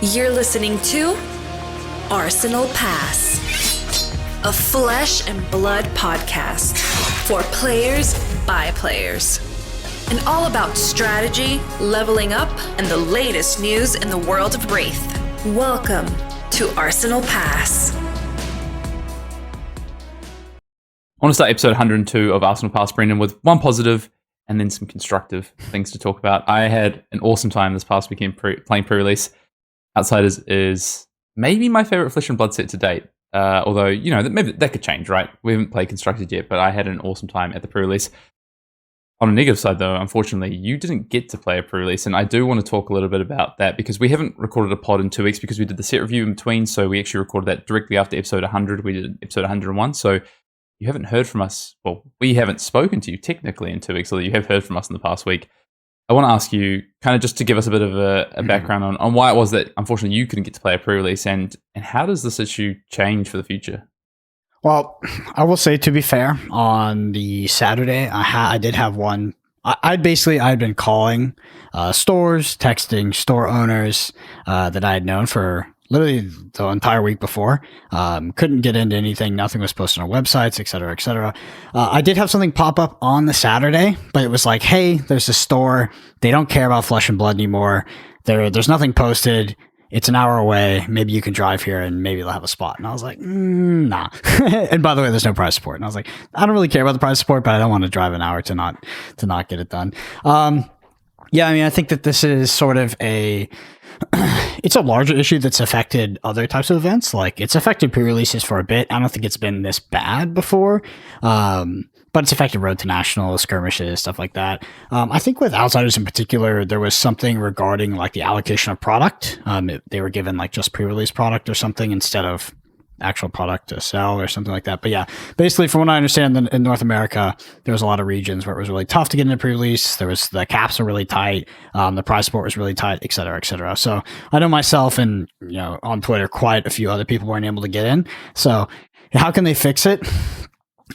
You're listening to Arsenal Pass, a flesh and blood podcast for players by players. And all about strategy, leveling up, and the latest news in the world of Wraith. Welcome to Arsenal Pass. I want to start episode 102 of Arsenal Pass, Brendan, with one positive and then some constructive things to talk about. I had an awesome time this past weekend playing pre-release. Outsiders is maybe my favorite Flesh and Blood set to date. Although, you know, maybe that could change, right? We haven't played Constructed yet, but I had an awesome time at the pre-release. On a negative side, though, unfortunately, you didn't get to play a pre-release, and I do want to talk a little bit about that because we haven't recorded a pod in 2 weeks because we did the set review in between, so we actually recorded that directly after episode 100. We did episode 101, so you haven't heard from us. Well, we haven't spoken to you technically in 2 weeks, although you have heard from us in the past week. I want to ask you, kind of just to give us a bit of a background on why it was that, unfortunately, you couldn't get to play a pre-release, and how does this issue change for the future? Well, I will say, to be fair, on the Saturday, I did have one. I'd been calling stores, texting store owners that I had known for literally the entire week before. Couldn't get into anything. Nothing was posted on websites, et cetera, et cetera. I did have something pop up on the Saturday, but it was like, hey, there's a store. They don't care about Flesh and Blood anymore. There's nothing posted. It's an hour away. Maybe you can drive here and maybe they'll have a spot. And I was like, nah. And by the way, there's no prize support. And I was like, I don't really care about the prize support, but I don't want to drive an hour to not get it done. Yeah, I mean, I think that this is sort of it's a larger issue that's affected other types of events. Like, it's affected pre-releases for a bit. I don't think it's been this bad before. But it's affected Road to National, skirmishes, stuff like that. I think with Outsiders in particular, there was something regarding like the allocation of product. They were given like just pre-release product or something instead of actual product to sell or something like that. But yeah, basically from what I understand in North America, there was a lot of regions where it was really tough to get into pre-release. The caps were really tight. The prize support was really tight, et cetera, et cetera. So I know myself and, you know, on Twitter, quite a few other people weren't able to get in. So how can they fix it?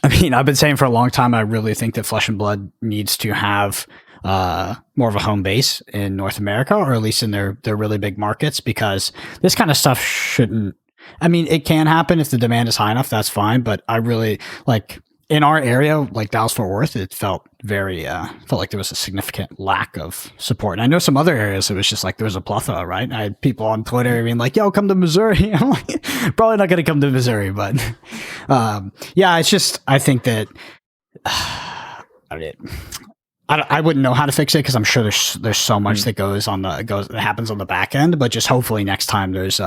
I mean, I've been saying for a long time, I really think that Flesh and Blood needs to have more of a home base in North America, or at least in their really big markets, because this kind of stuff shouldn't. I mean, it can happen if the demand is high enough. That's fine, but I really like in our area, like Dallas-Fort Worth, it felt like there was a significant lack of support. And I know some other areas, it was just like there was a plethora, right? I had people on Twitter being like, yo, come to Missouri. I'm like, probably not going to come to Missouri, but yeah, it's just, I think that I wouldn't know how to fix it because I'm sure there's so much that that happens on the back end, but just hopefully next time there's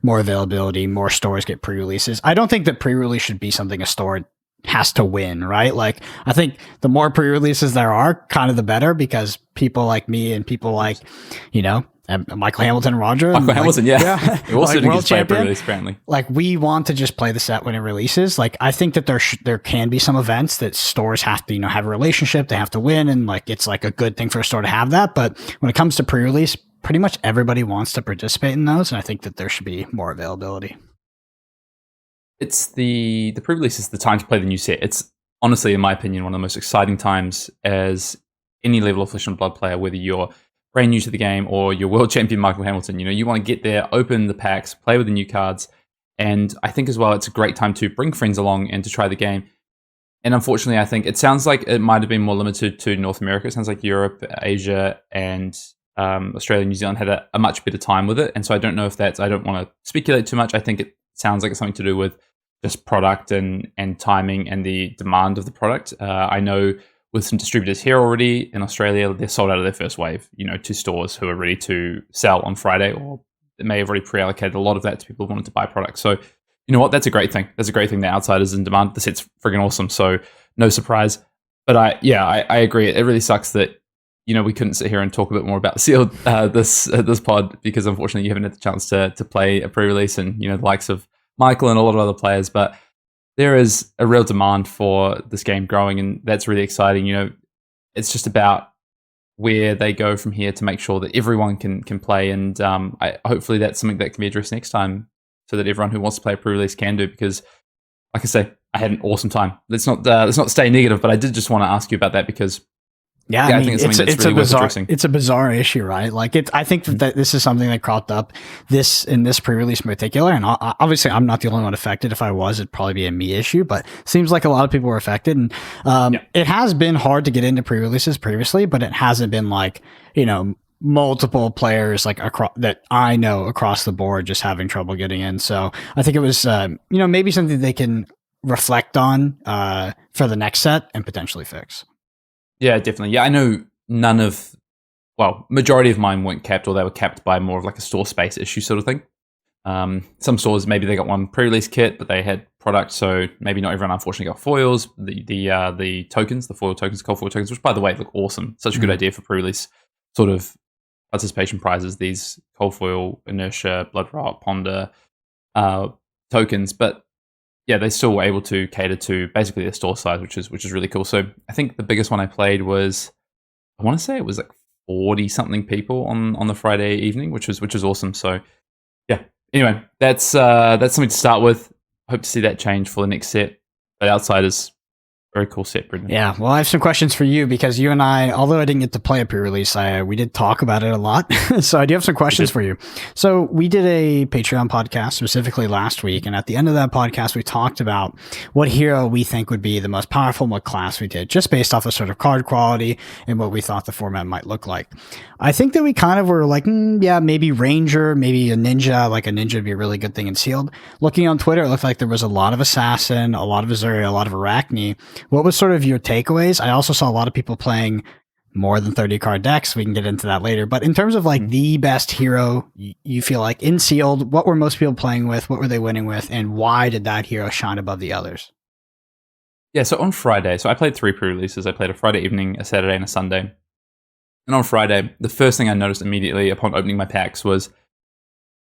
more availability, more stores get pre-releases. I don't think that pre-release should be something a store has to win, right? Like, I think the more pre-releases there are, kind of the better, because people like me and people like, you know, Michael Hamilton, Roger. Michael Hamilton, yeah. We also like didn't world get to play champion. pre-release, apparently. Like, we want to just play the set when it releases. Like, I think that there can be some events that stores have to, you know, have a relationship. They have to win, and like it's like a good thing for a store to have that. But when it comes to pre-release, pretty much everybody wants to participate in those, and I think that there should be more availability. It's the pre-release is the time to play the new set. It's honestly, in my opinion, one of the most exciting times as any level of Flesh and Blood player, whether you're brand new to the game or you're world champion Michael Hamilton. You know, you want to get there, open the packs, play with the new cards. And I think as well, it's a great time to bring friends along and to try the game. And unfortunately, I think it sounds like it might have been more limited to North America. It sounds like Europe, Asia, and Australia and New Zealand had a much better time with it. And so I don't know if I don't want to speculate too much. I think it sounds like it's something to do with just product and timing and the demand of the product. I know with some distributors here already in Australia, they're sold out of their first wave, you know, to stores who are ready to sell on Friday, or they may have already pre-allocated a lot of that to people who wanted to buy products. So, you know what? That's a great thing. That's a great thing that Outsiders in demand. The set's friggin' awesome. So no surprise. But I agree. It really sucks that, you know, we couldn't sit here and talk a bit more about Sealed this pod, because unfortunately you haven't had the chance to play a pre-release and, you know, the likes of Michael and a lot of other players. But there is a real demand for this game growing, and that's really exciting. You know, it's just about where they go from here to make sure that everyone can play, and hopefully that's something that can be addressed next time, so that everyone who wants to play a pre-release can do. Because, like I say, I had an awesome time. Let's not stay negative, but I did just want to ask you about that, because Yeah, I I mean, think it's something that's it's really a worth bizarre, addressing. it's a bizarre issue, right? Like, I think that this is something that cropped up in this pre-release in particular, and obviously, I'm not the only one affected. If I was, it'd probably be a me issue, but seems like a lot of people were affected, and it has been hard to get into pre-releases previously, but it hasn't been like, multiple players like across that I know across the board just having trouble getting in. So I think it was, maybe something they can reflect on for the next set and potentially fix. Yeah, definitely. Yeah, I know majority of mine weren't capped, or they were capped by more of like a store space issue sort of thing. Some stores, maybe they got one pre-release kit, but they had product, so maybe not everyone unfortunately got foils. The tokens, the foil tokens, cold foil tokens, which by the way look awesome. Such a good idea for pre-release sort of participation prizes. These cold foil, inertia, blood rot, ponder tokens, but yeah, they still were able to cater to basically their store size, which is really cool. So I think the biggest one I played was, I want to say it was like 40 something people on the Friday evening, which was awesome. So yeah. Anyway, that's something to start with. Hope to see that change for the next set. But Outsiders, very cool set, Brendan. Yeah, well, I have some questions for you because you and I, although I didn't get to play a pre-release, we did talk about it a lot. So I do have some questions for you. So we did a Patreon podcast specifically last week, and at the end of that podcast, we talked about what hero we think would be the most powerful and what class we did, just based off of sort of card quality and what we thought the format might look like. I think that we kind of were like, maybe Ranger, maybe a Ninja. Like a Ninja would be a really good thing in Sealed. Looking on Twitter, it looked like there was a lot of Assassin, a lot of Azuria, a lot of Arachne. What was sort of your takeaways? I also saw a lot of people playing more than 30 card decks. We can get into that later. But in terms of like the best hero you feel like in Sealed, what were most people playing with? What were they winning with? And why did that hero shine above the others? Yeah, so on Friday, so I played 3 pre-releases. I played a Friday evening, a Saturday, and a Sunday. And on Friday, the first thing I noticed immediately upon opening my packs was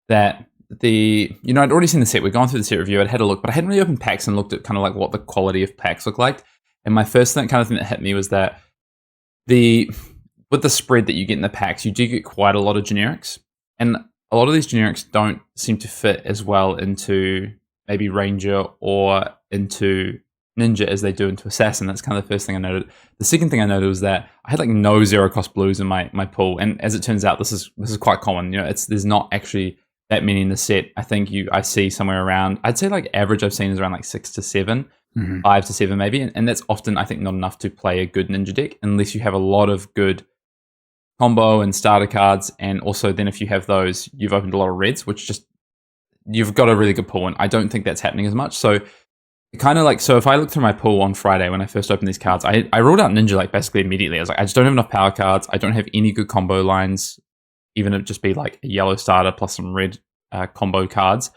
that I'd already seen the set. We'd gone through the set review. I'd had a look, but I hadn't really opened packs and looked at kind of like what the quality of packs look like. And my first thing that hit me was that with the spread that you get in the packs, you do get quite a lot of generics. And a lot of these generics don't seem to fit as well into maybe Ranger or into Ninja as they do into Assassin. That's kind of the first thing I noted. The second thing I noted was that I had like no zero cost blues in my pool. And as it turns out, this is quite common. There's not actually that many in the set. I think I see somewhere around, I'd say like average I've seen is around like 6 to 7. 5 to 7 maybe, and that's often I think not enough to play a good Ninja deck unless you have a lot of good combo and starter cards, and also then if you have those, you've opened a lot of reds, which just you've got a really good pool, and I don't think that's happening as much. So kind of like, so if I look through my pool on Friday when I first opened these cards, I ruled out Ninja like basically immediately. I was like, I just don't have enough power cards. I don't have any good combo lines, even if it just be like a yellow starter plus some red combo cards.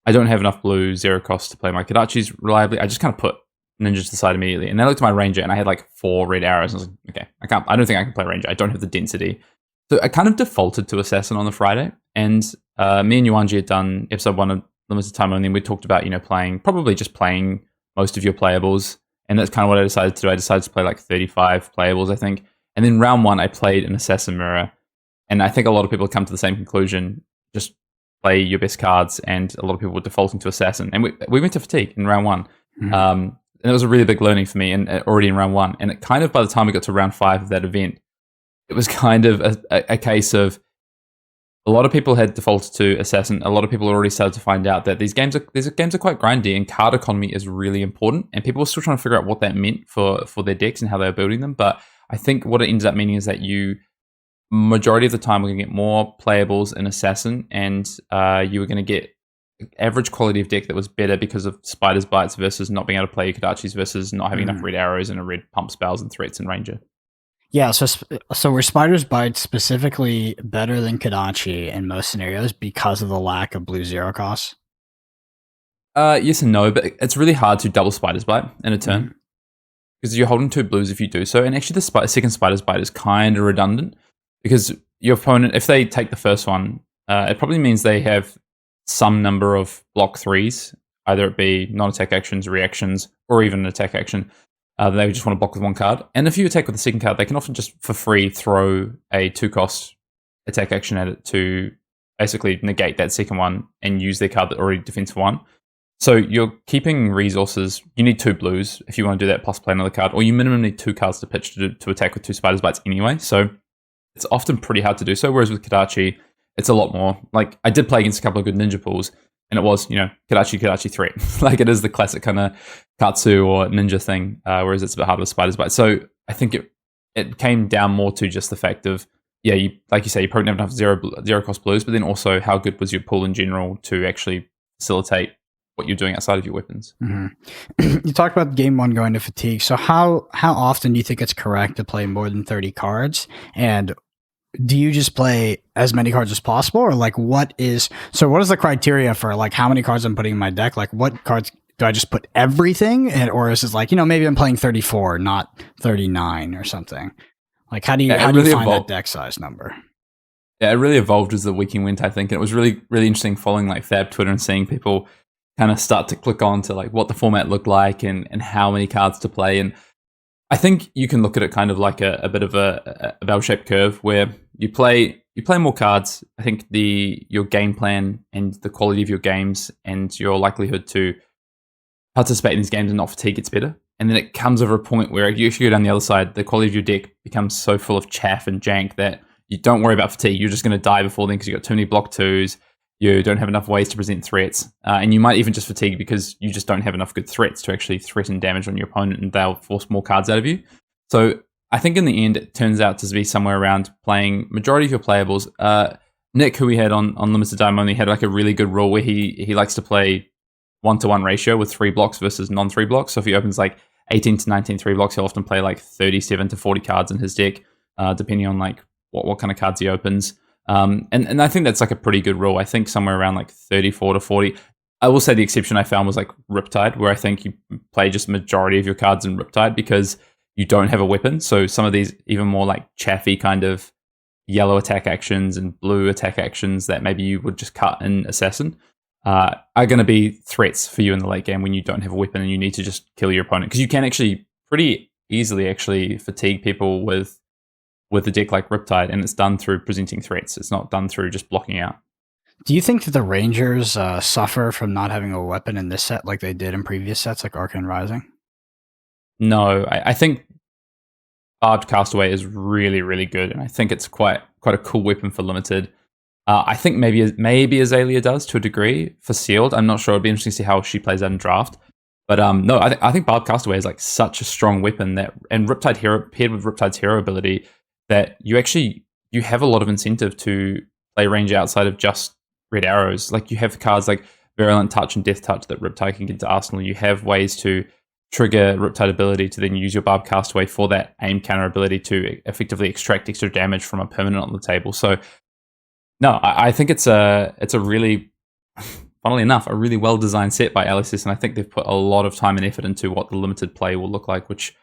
I don't have enough blue zero cost to play my Kodachis reliably. I just kind of put Ninja to the side immediately. And then I looked at my Ranger and I had like 4 red arrows. And I was like, okay, I don't think I can play Ranger. I don't have the density. So I kind of defaulted to Assassin on the Friday. And me and Yuanji had done episode 1 of Limited Time Only. And we talked about, probably just playing most of your playables. And that's kind of what I decided to do. I decided to play like 35 playables, I think. And then round 1, I played an Assassin Mirror. And I think a lot of people have come to the same conclusion. Just play your best cards, and a lot of people were defaulting to Assassin. And we went to Fatigue in round 1. And it was a really big learning for me, and already in round 1. And it kind of, by the time we got to round 5 of that event, it was kind of a case of a lot of people had defaulted to Assassin. A lot of people already started to find out that these games are quite grindy, and card economy is really important. And people were still trying to figure out what that meant for their decks and how they were building them. But I think what it ended up meaning is that majority of the time, we're going to get more playables in Assassin, and you were going to get average quality of deck that was better because of Spider's Bites versus not being able to play your Kodachis versus not having enough red arrows and a red pump spells and threats and Ranger. Yeah, so were Spider's Bites specifically better than Kodachi in most scenarios because of the lack of blue zero costs? Yes and no, but it's really hard to double Spider's Bite in a turn because you're holding 2 blues if you do so. And actually, the second Spider's Bite is kind of redundant. Because your opponent, if they take the first one, it probably means they have some number of block 3s, either it be non-attack actions, reactions, or even an attack action. They just want to block with 1 card. And if you attack with the second card, they can often just, for free, throw a 2-cost attack action at it to basically negate that second one and use their card that already defends for 1. So you're keeping resources. You need 2 blues if you want to do that, plus play another card, or you minimum need 2 cards to pitch to attack with 2 Spider's Bites anyway. So it's often pretty hard to do so. Whereas with Kodachi, it's a lot more. Like I did play against a couple of good ninja pools, and it was, Kodachi threat. Like it is the classic kind of Katsu or ninja thing, whereas it's a bit harder with Spider's Bite. So I think it came down more to just the fact of, like you say, you probably don't have zero cost blues, but then also how good was your pool in general to actually facilitate what you're doing outside of your weapons. Mm-hmm. You talked about game 1 going to fatigue. So how often do you think it's correct to play more than 30 cards? And do you just play as many cards as possible, or like what is the criteria for like how many cards I'm putting in my deck? Like what cards do I just put everything, or is it like, maybe I'm playing 34, not 39 or something? Like how do you find that deck size number? Yeah, it really evolved as the weekend went, I think. And it was really, really interesting following like Fab Twitter and seeing people kind of start to click on to like what the format looked like and how many cards to play. And I think you can look at it kind of like a bit of a bell-shaped curve where you play more cards. I think your game plan and the quality of your games and your likelihood to participate in these games and not fatigue gets better. And then it comes over a point where you actually go down the other side, the quality of your deck becomes so full of chaff and jank that you don't worry about fatigue. You're just going to die before then because you've got too many block 2s. You don't have enough ways to present threats. And you might even just fatigue because you just don't have enough good threats to actually threaten damage on your opponent, and they'll force more cards out of you. So I think in the end, it turns out to be somewhere around playing majority of your playables. Nick, who we had on Limited Time Only, had like a really good rule where he likes to play 1-to-1 ratio with 3 blocks versus non-3 blocks. So if he opens like 18 to 19 3 blocks, he'll often play like 37 to 40 cards in his deck, depending on like what kind of cards he opens. And I think that's like a pretty good rule. I think somewhere around like 34 to 40. I will say the exception I found was like Riptide, where I think you play just majority of your cards in Riptide because you don't have a weapon. So some of these even more like chaffy kind of yellow attack actions and blue attack actions that maybe you would just cut in Assassin are going to be threats for you in the late game when you don't have a weapon and you need to just kill your opponent. Because you can actually pretty easily actually fatigue people with a deck like Riptide, and it's done through presenting threats. It's not done through just blocking out. Do you think that the Rangers suffer from not having a weapon in this set like they did in previous sets like Arcane Rising? No, I think Barbed Castaway is really, really good, and I think it's quite a cool weapon for Limited. I think maybe Azalea does to a degree for Sealed. I'm not sure. It'd be interesting to see how she plays out in Draft. But no, I think Barbed Castaway is like such a strong weapon and Riptide Hero paired with Riptide's hero ability that you have a lot of incentive to play range outside of just red arrows. Like you have cards like Virulent Touch and Death Touch that Riptide can get to Arsenal. You have ways to trigger Riptide ability to then use your Barbed Castaway for that aim counter ability to effectively extract extra damage from a permanent on the table. So no, I think it's a really, funnily enough, a really well designed set by LSS, and I think they've put a lot of time and effort into what the Limited play will look like, which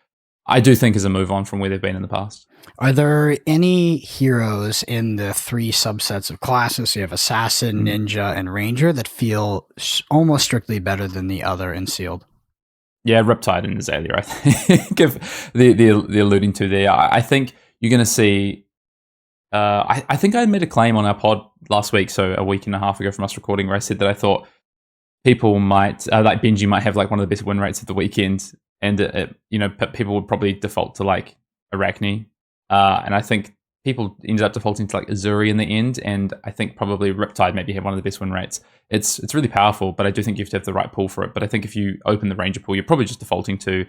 I do think is a move on from where they've been in the past. Are there any heroes in the 3 subsets of classes, so you have Assassin, Ninja, and Ranger, that feel almost strictly better than the other in Sealed? Yeah, Riptide and Azalea, I think, if the alluding to there. I think you're going to see... I think I made a claim on our pod last week, so a week and a half ago from us recording, where I said that I thought people might, like Benji might have like one of the best win rates of the weekend, and people would probably default to like Arachne, and I think people ended up defaulting to like Azuri in the end, and I think probably Riptide maybe had one of the best win rates. It's really powerful, but I do think you have to have the right pool for it. But I think if you open the Ranger pool, you're probably just defaulting to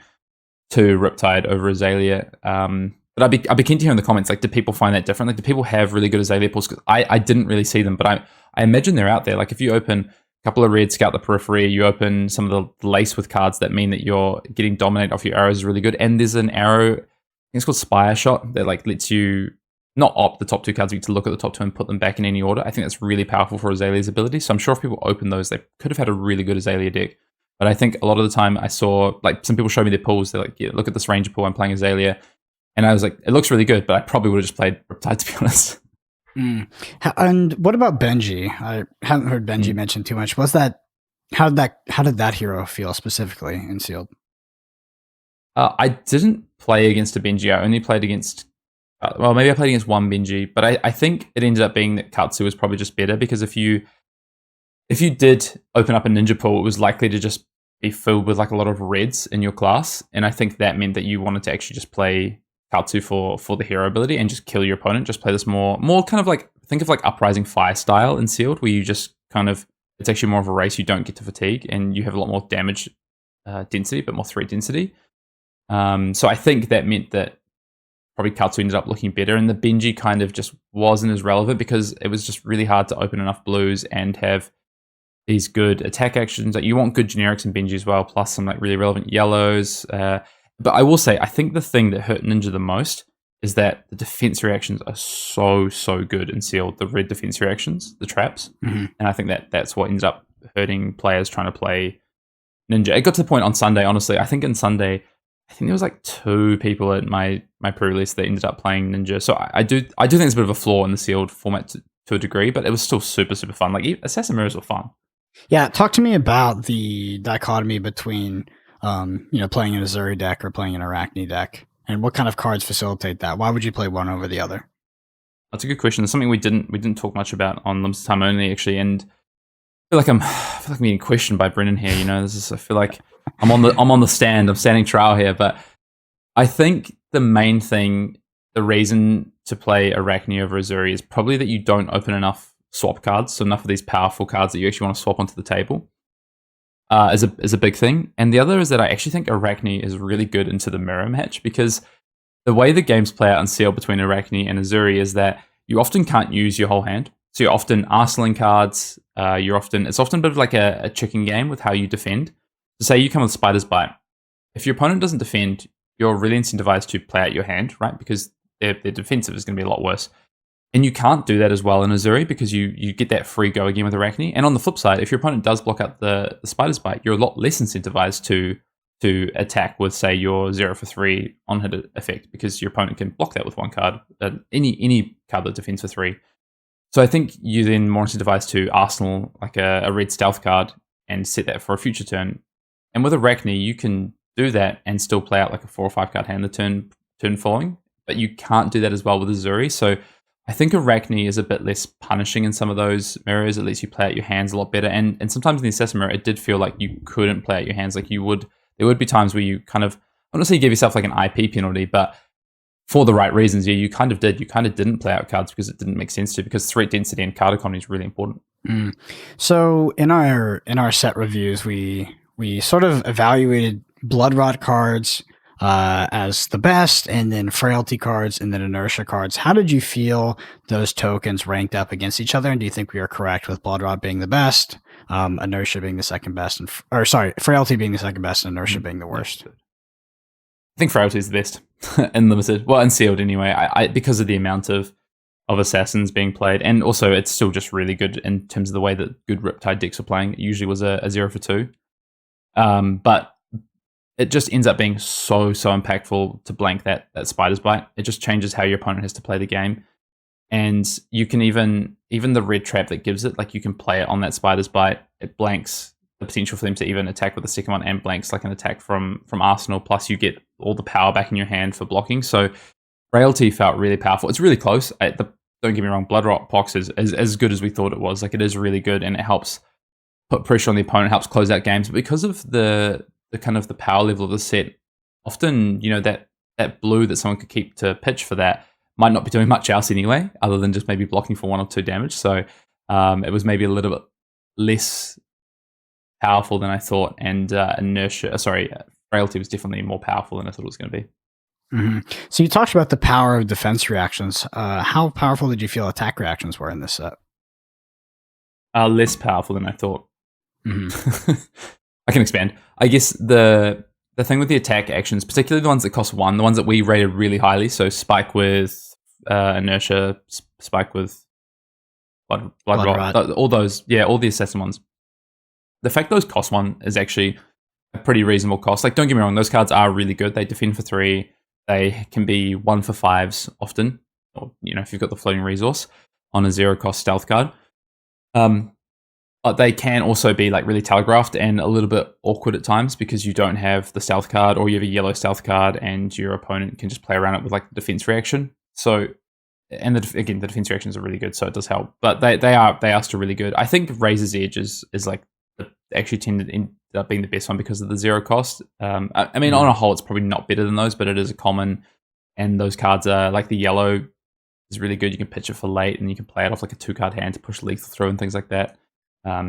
Riptide over Azalea. But I'd be keen to hear in the comments, like, do people find that different? Like, do people have really good Azalea pools? Because I didn't really see them, but I imagine they're out there. Like, if you open a couple of red, scout the periphery, you open some of the lace with cards that mean that you're getting dominate off your arrows is really good. And there's an arrow, I think it's called Spire Shot, that like lets you not opt the top 2 cards, but you get to look at the top 2 and put them back in any order. I think that's really powerful for Azalea's ability. So I'm sure if people open those, they could have had a really good Azalea deck. But I think a lot of the time I saw, like, some people show me their pools. They're like, yeah, look at this Ranger pool, I'm playing Azalea. And I was like, it looks really good, but I probably would have just played Riptide, to be honest. And what about Benji? I haven't heard Benji mentioned too much. How did that hero feel specifically in Sealed? I didn't play against a Benji. I only played against, maybe I played against one Benji, but I think it ended up being that Katsu was probably just better, because if you if you did open up a ninja pool, it was likely to just be filled with like a lot of reds in your class. And I think that meant that you wanted to actually just play Katsu for the hero ability and just kill your opponent. Just play this more kind of like, think of like Uprising Fire style in Sealed, where you just kind of, it's actually more of a race. You don't get to fatigue and you have a lot more damage density, but more threat density. So I think that meant that probably Katsu ended up looking better, and the Benji kind of just wasn't as relevant because it was just really hard to open enough blues and have these good attack actions. Like, you want good generics in Benji as well, plus some like really relevant yellows. But I will say, I think the thing that hurt Ninja the most is that the defense reactions are so good in Sealed. The red defense reactions, the traps, and I think that's what ends up hurting players trying to play Ninja. It got to the point on Sunday, honestly. I think there was like 2 people at my pre-release that ended up playing Ninja. So I do think it's a bit of a flaw in the Sealed format to a degree, but it was still super fun. Like, Assassin Mirrors were fun. Yeah, talk to me about the dichotomy between, playing an Azuri deck or playing an Arachne deck, and what kind of cards facilitate that. Why would you play one over the other? That's a good question. It's something we didn't talk much about on Limited Time Only, actually, and I feel like I'm being questioned by Brendan here. I feel like I'm on the stand. I'm standing trial here, but I think the main thing, the reason to play Arachne over Azuri is probably that you don't open enough swap cards, so enough of these powerful cards that you actually want to swap onto the table is a big thing. And the other is that I actually think Arachne is really good into the mirror match, because the way the games play out in Seal between Arachne and Azuri is that you often can't use your whole hand. So you're often arsenaling cards. It's often a bit of like a chicken game with how you defend. So say you come with Spider's Bite. If your opponent doesn't defend, you're really incentivized to play out your hand, right? Because their defensive is going to be a lot worse. And you can't do that as well in Azuri because you get that free go again with Arachne. And on the flip side, if your opponent does block out the Spider's Bite, you're a lot less incentivized to attack with, say, your 0 for 3 on-hit effect, because your opponent can block that with 1 card, any card that defends for 3. So I think you then more incentivized to arsenal like a red stealth card and set that for a future turn. And with Arachne, you can do that and still play out like a 4 or 5 card hand the turn following, but you can't do that as well with Azuri. So I think Arachne is a bit less punishing in some of those mirrors. At least you play out your hands a lot better. And sometimes in the Assassin mirror, it did feel like you couldn't play out your hands. Like there would be times where you kind of, I don't say you give yourself like an IP penalty, but for the right reasons, yeah, you kind of did. You kind of didn't play out cards because it didn't make sense to, because threat density and card economy is really important. So in our set reviews, we sort of evaluated Blood Rot cards as the best, and then Frailty cards, and then Inertia cards. How did you feel those tokens ranked up against each other? And do you think we are correct with Blood Rot being the best, Inertia being the second best, Frailty being the second best, and Inertia being the worst? I think Frailty is the best in Limited. Well, in Sealed anyway, I because of the amount of Assassins being played, and also it's still just really good in terms of the way that good Riptide decks are playing. It usually was a 0 for 2. But it just ends up being so impactful to blank that Spider's Bite. It just changes how your opponent has to play the game. And you can even the red trap that gives it, like you can play it on that Spider's Bite. It blanks the potential for them to even attack with the second one, and blanks like an attack from Arsenal, plus you get all the power back in your hand for blocking. So Frailty felt really powerful. It's really close. Don't get me wrong, Blood Rot Pox is as good as we thought it was. Like, it is really good, and it helps put pressure on the opponent, helps close out games. But because of the kind of the power level of the set, often, that blue that someone could keep to pitch for that might not be doing much else anyway, other than just maybe blocking for 1 or 2 damage. So it was maybe a little bit less powerful than I thought. And Frailty was definitely more powerful than I thought it was going to be. Mm-hmm. So you talked about the power of defense reactions. How powerful did you feel attack reactions were in this set? Less powerful than I thought. Mm-hmm. I can expand. I guess the thing with the attack actions, particularly the ones that cost 1, the ones that we rated really highly, so Spike with Inertia, Spike with Blood Rot, all those, all the Assassin ones. The fact those cost 1 is actually a pretty reasonable cost. Like, don't get me wrong, those cards are really good. They defend for 3. They can be 1 for 5s often, or if you've got the floating resource on a 0 cost stealth card. But they can also be like really telegraphed and a little bit awkward at times, because you don't have the stealth card, or you have a yellow stealth card and your opponent can just play around it with like the defense reaction. So and again, the defense reactions are really good, so it does help. But they are still really good. I think Razor's Edge is like actually tended to end up being the best one because of the 0 cost. I mean, on a whole, it's probably not better than those, but it is a common. And those cards are like the yellow is really good. You can pitch it for late, and you can play it off like a 2-card hand to push lethal through and things like that.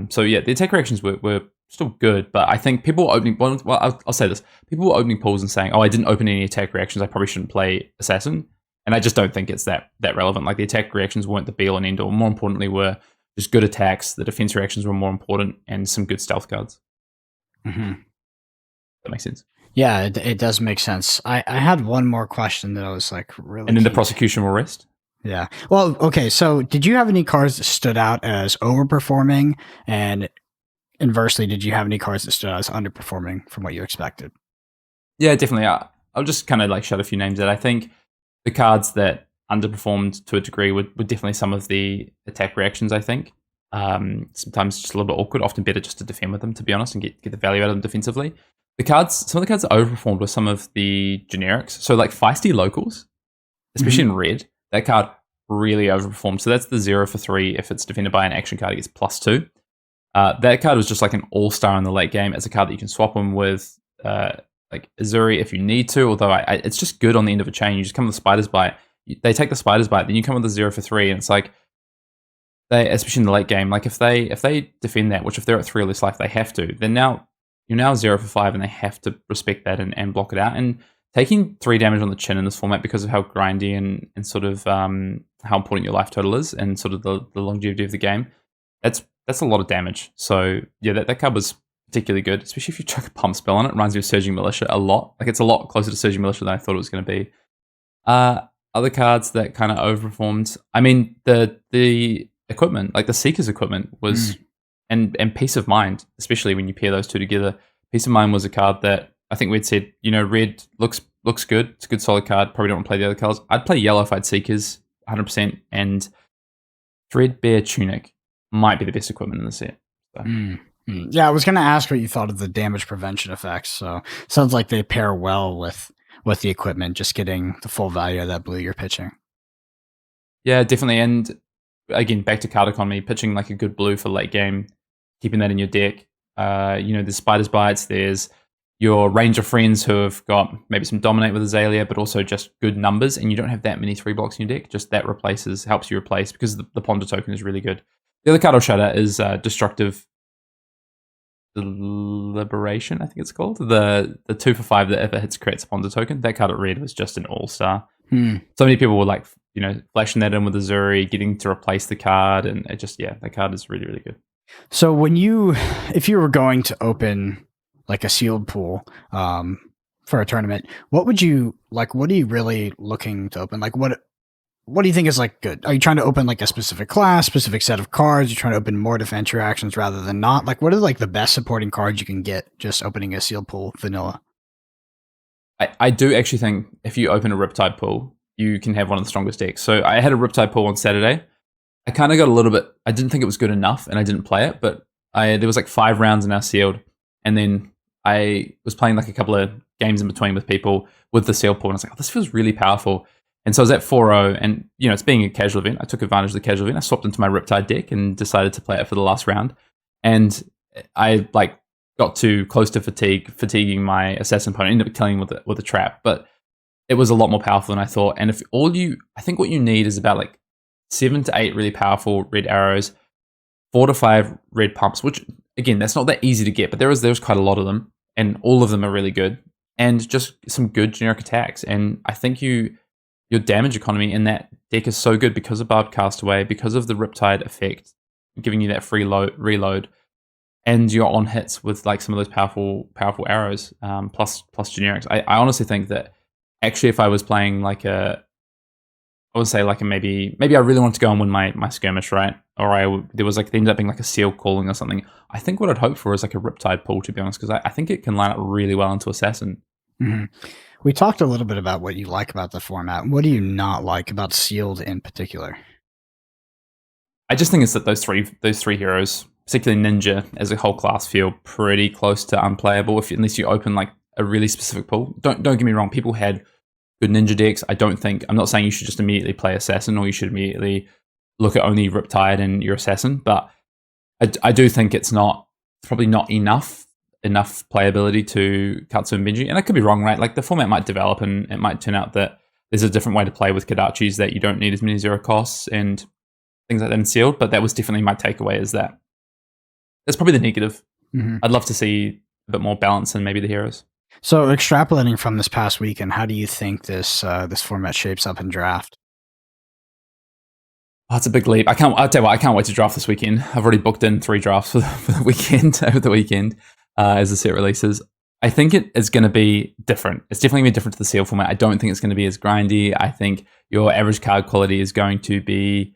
So yeah, the attack reactions were still good, but I think people were opening. Well, I'll say this: people were opening pools and saying, "Oh, I didn't open any attack reactions. I probably shouldn't play Assassin." And I just don't think it's that relevant. Like the attack reactions weren't the be all and end all. More importantly, were just good attacks. The defense reactions were more important, and some good stealth cards. Mm-hmm. That makes sense. Yeah, it does make sense. I had one more question that I was like really. And then the prosecution will rest. Yeah. Well, okay. So, did you have any cards that stood out as overperforming, and inversely, did you have any cards that stood out as underperforming from what you expected? Yeah, definitely. I'll just kind of like shout a few names that I think the cards that underperformed to a degree were definitely some of the attack reactions. I think sometimes just a little bit awkward. Often better just to defend with them, to be honest, and get the value out of them defensively. Some of the cards that overperformed were some of the generics. So like feisty locals, especially in red. That card really overperformed. So that's the 0 for 3. If it's defended by an action card, it gets +2. That card was just like an all-star in the late game. It's a card that you can swap them with like Azuri if you need to, although it's just good on the end of a chain. You just come with the Spider's Bite. They take the Spider's Bite, then you come with the 0 for 3, and it's like, especially in the late game, like if they defend that, which if they're at 3 or less life, they have to, then you're now 0 for 5, and they have to respect that and block it out. And taking 3 damage on the chin in this format because of how grindy and sort of how important your life total is and sort of the longevity of the game, that's a lot of damage. So yeah, that card was particularly good, especially if you chuck a pump spell on it. It reminds me of Surging Militia a lot. Like it's a lot closer to Surging Militia than I thought it was going to be. Other cards that kind of overperformed. I mean, the equipment, like the Seeker's equipment was, and Peace of Mind, especially when you pair those two together. Peace of Mind was a card that I think we'd said, red looks good. It's a good solid card. Probably don't want to play the other colors. I'd play yellow if I had Seekers, 100%. And Threadbare Tunic might be the best equipment in the set. So. Yeah, I was going to ask what you thought of the damage prevention effects. So sounds like they pair well with the equipment, just getting the full value of that blue you're pitching. Yeah, definitely. And again, back to card economy, pitching like a good blue for late game, keeping that in your deck. There's Spider's Bites, there's your range of friends who have got maybe some Dominate with Azalea, but also just good numbers, and you don't have that many 3 blocks in your deck. Just that helps you replace, because the Ponder token is really good. The other card I'll shout out is Destructive Liberation, I think it's called. The 2 for 5 that if it hits creates a Ponder token. That card at red was just an all-star. So many people were like, flashing that in with Azuri, getting to replace the card, and it just, that card is really, really good. So if you were going to open like a sealed pool for a tournament, what are you really looking to open? Like what do you think is like good? Are you trying to open like a specific class, specific set of cards? You're trying to open more defense reactions rather than not? Like what are like the best supporting cards you can get just opening a sealed pool vanilla? I do actually think if you open a Riptide pool, you can have one of the strongest decks. So I had a Riptide pool on Saturday. I kind of got a little bit, I didn't think it was good enough and I didn't play it, but there was like 5 rounds in our sealed, and then I was playing like a couple of games in between with people with the sealed pool, and I was like, oh, this feels really powerful. And so I was at 4-0, and it's being a casual event, I took advantage of the casual event. I swapped into my Riptide deck and decided to play it for the last round. And I got too close to fatiguing my assassin opponent. I ended up killing him with a trap, but it was a lot more powerful than I thought. And I think what you need is about 7 to 8 really powerful red arrows, 4 to 5 red pumps, which again, that's not that easy to get, but there's quite a lot of them, and all of them are really good, and just some good generic attacks. And I think your damage economy in that deck is so good because of Barbed Castaway, because of the Riptide effect, giving you that free reload, and you're on hits with some of those powerful arrows, plus generics. I honestly think that actually if I was playing I would say maybe I really wanted to go and win my skirmish, right? Or there was there ended up being a seal calling or something. I think what I'd hope for is a Riptide pool, to be honest, because I think it can line up really well into Assassin. Mm-hmm. We talked a little bit about what you like about the format. What do you not like about sealed in particular? I just think it's that those three heroes, particularly Ninja as a whole class, feel pretty close to unplayable unless you open a really specific pool. Don't get me wrong, people had good ninja decks. I'm not saying you should just immediately play Assassin or you should immediately look at only Riptide and your Assassin, but I do think it's probably not enough playability to Katsu and Benji. And I could be wrong, right? Like the format might develop and it might turn out that there's a different way to play with Kodachis that you don't need as many zero costs and things like that in Sealed, but that was definitely my takeaway is that that's probably the negative. Mm-hmm. I'd love to see a bit more balance in maybe the heroes. So extrapolating from this past weekend, how do you think this format shapes up in draft? Oh, it's a big leap. I'll tell you what, I can't wait to draft this weekend. I've already booked in 3 drafts for the weekend, over the weekend, as the set releases. I think it is going to be different. It's definitely going to be different to the Seal format. I don't think it's going to be as grindy. I think your average card quality is going to be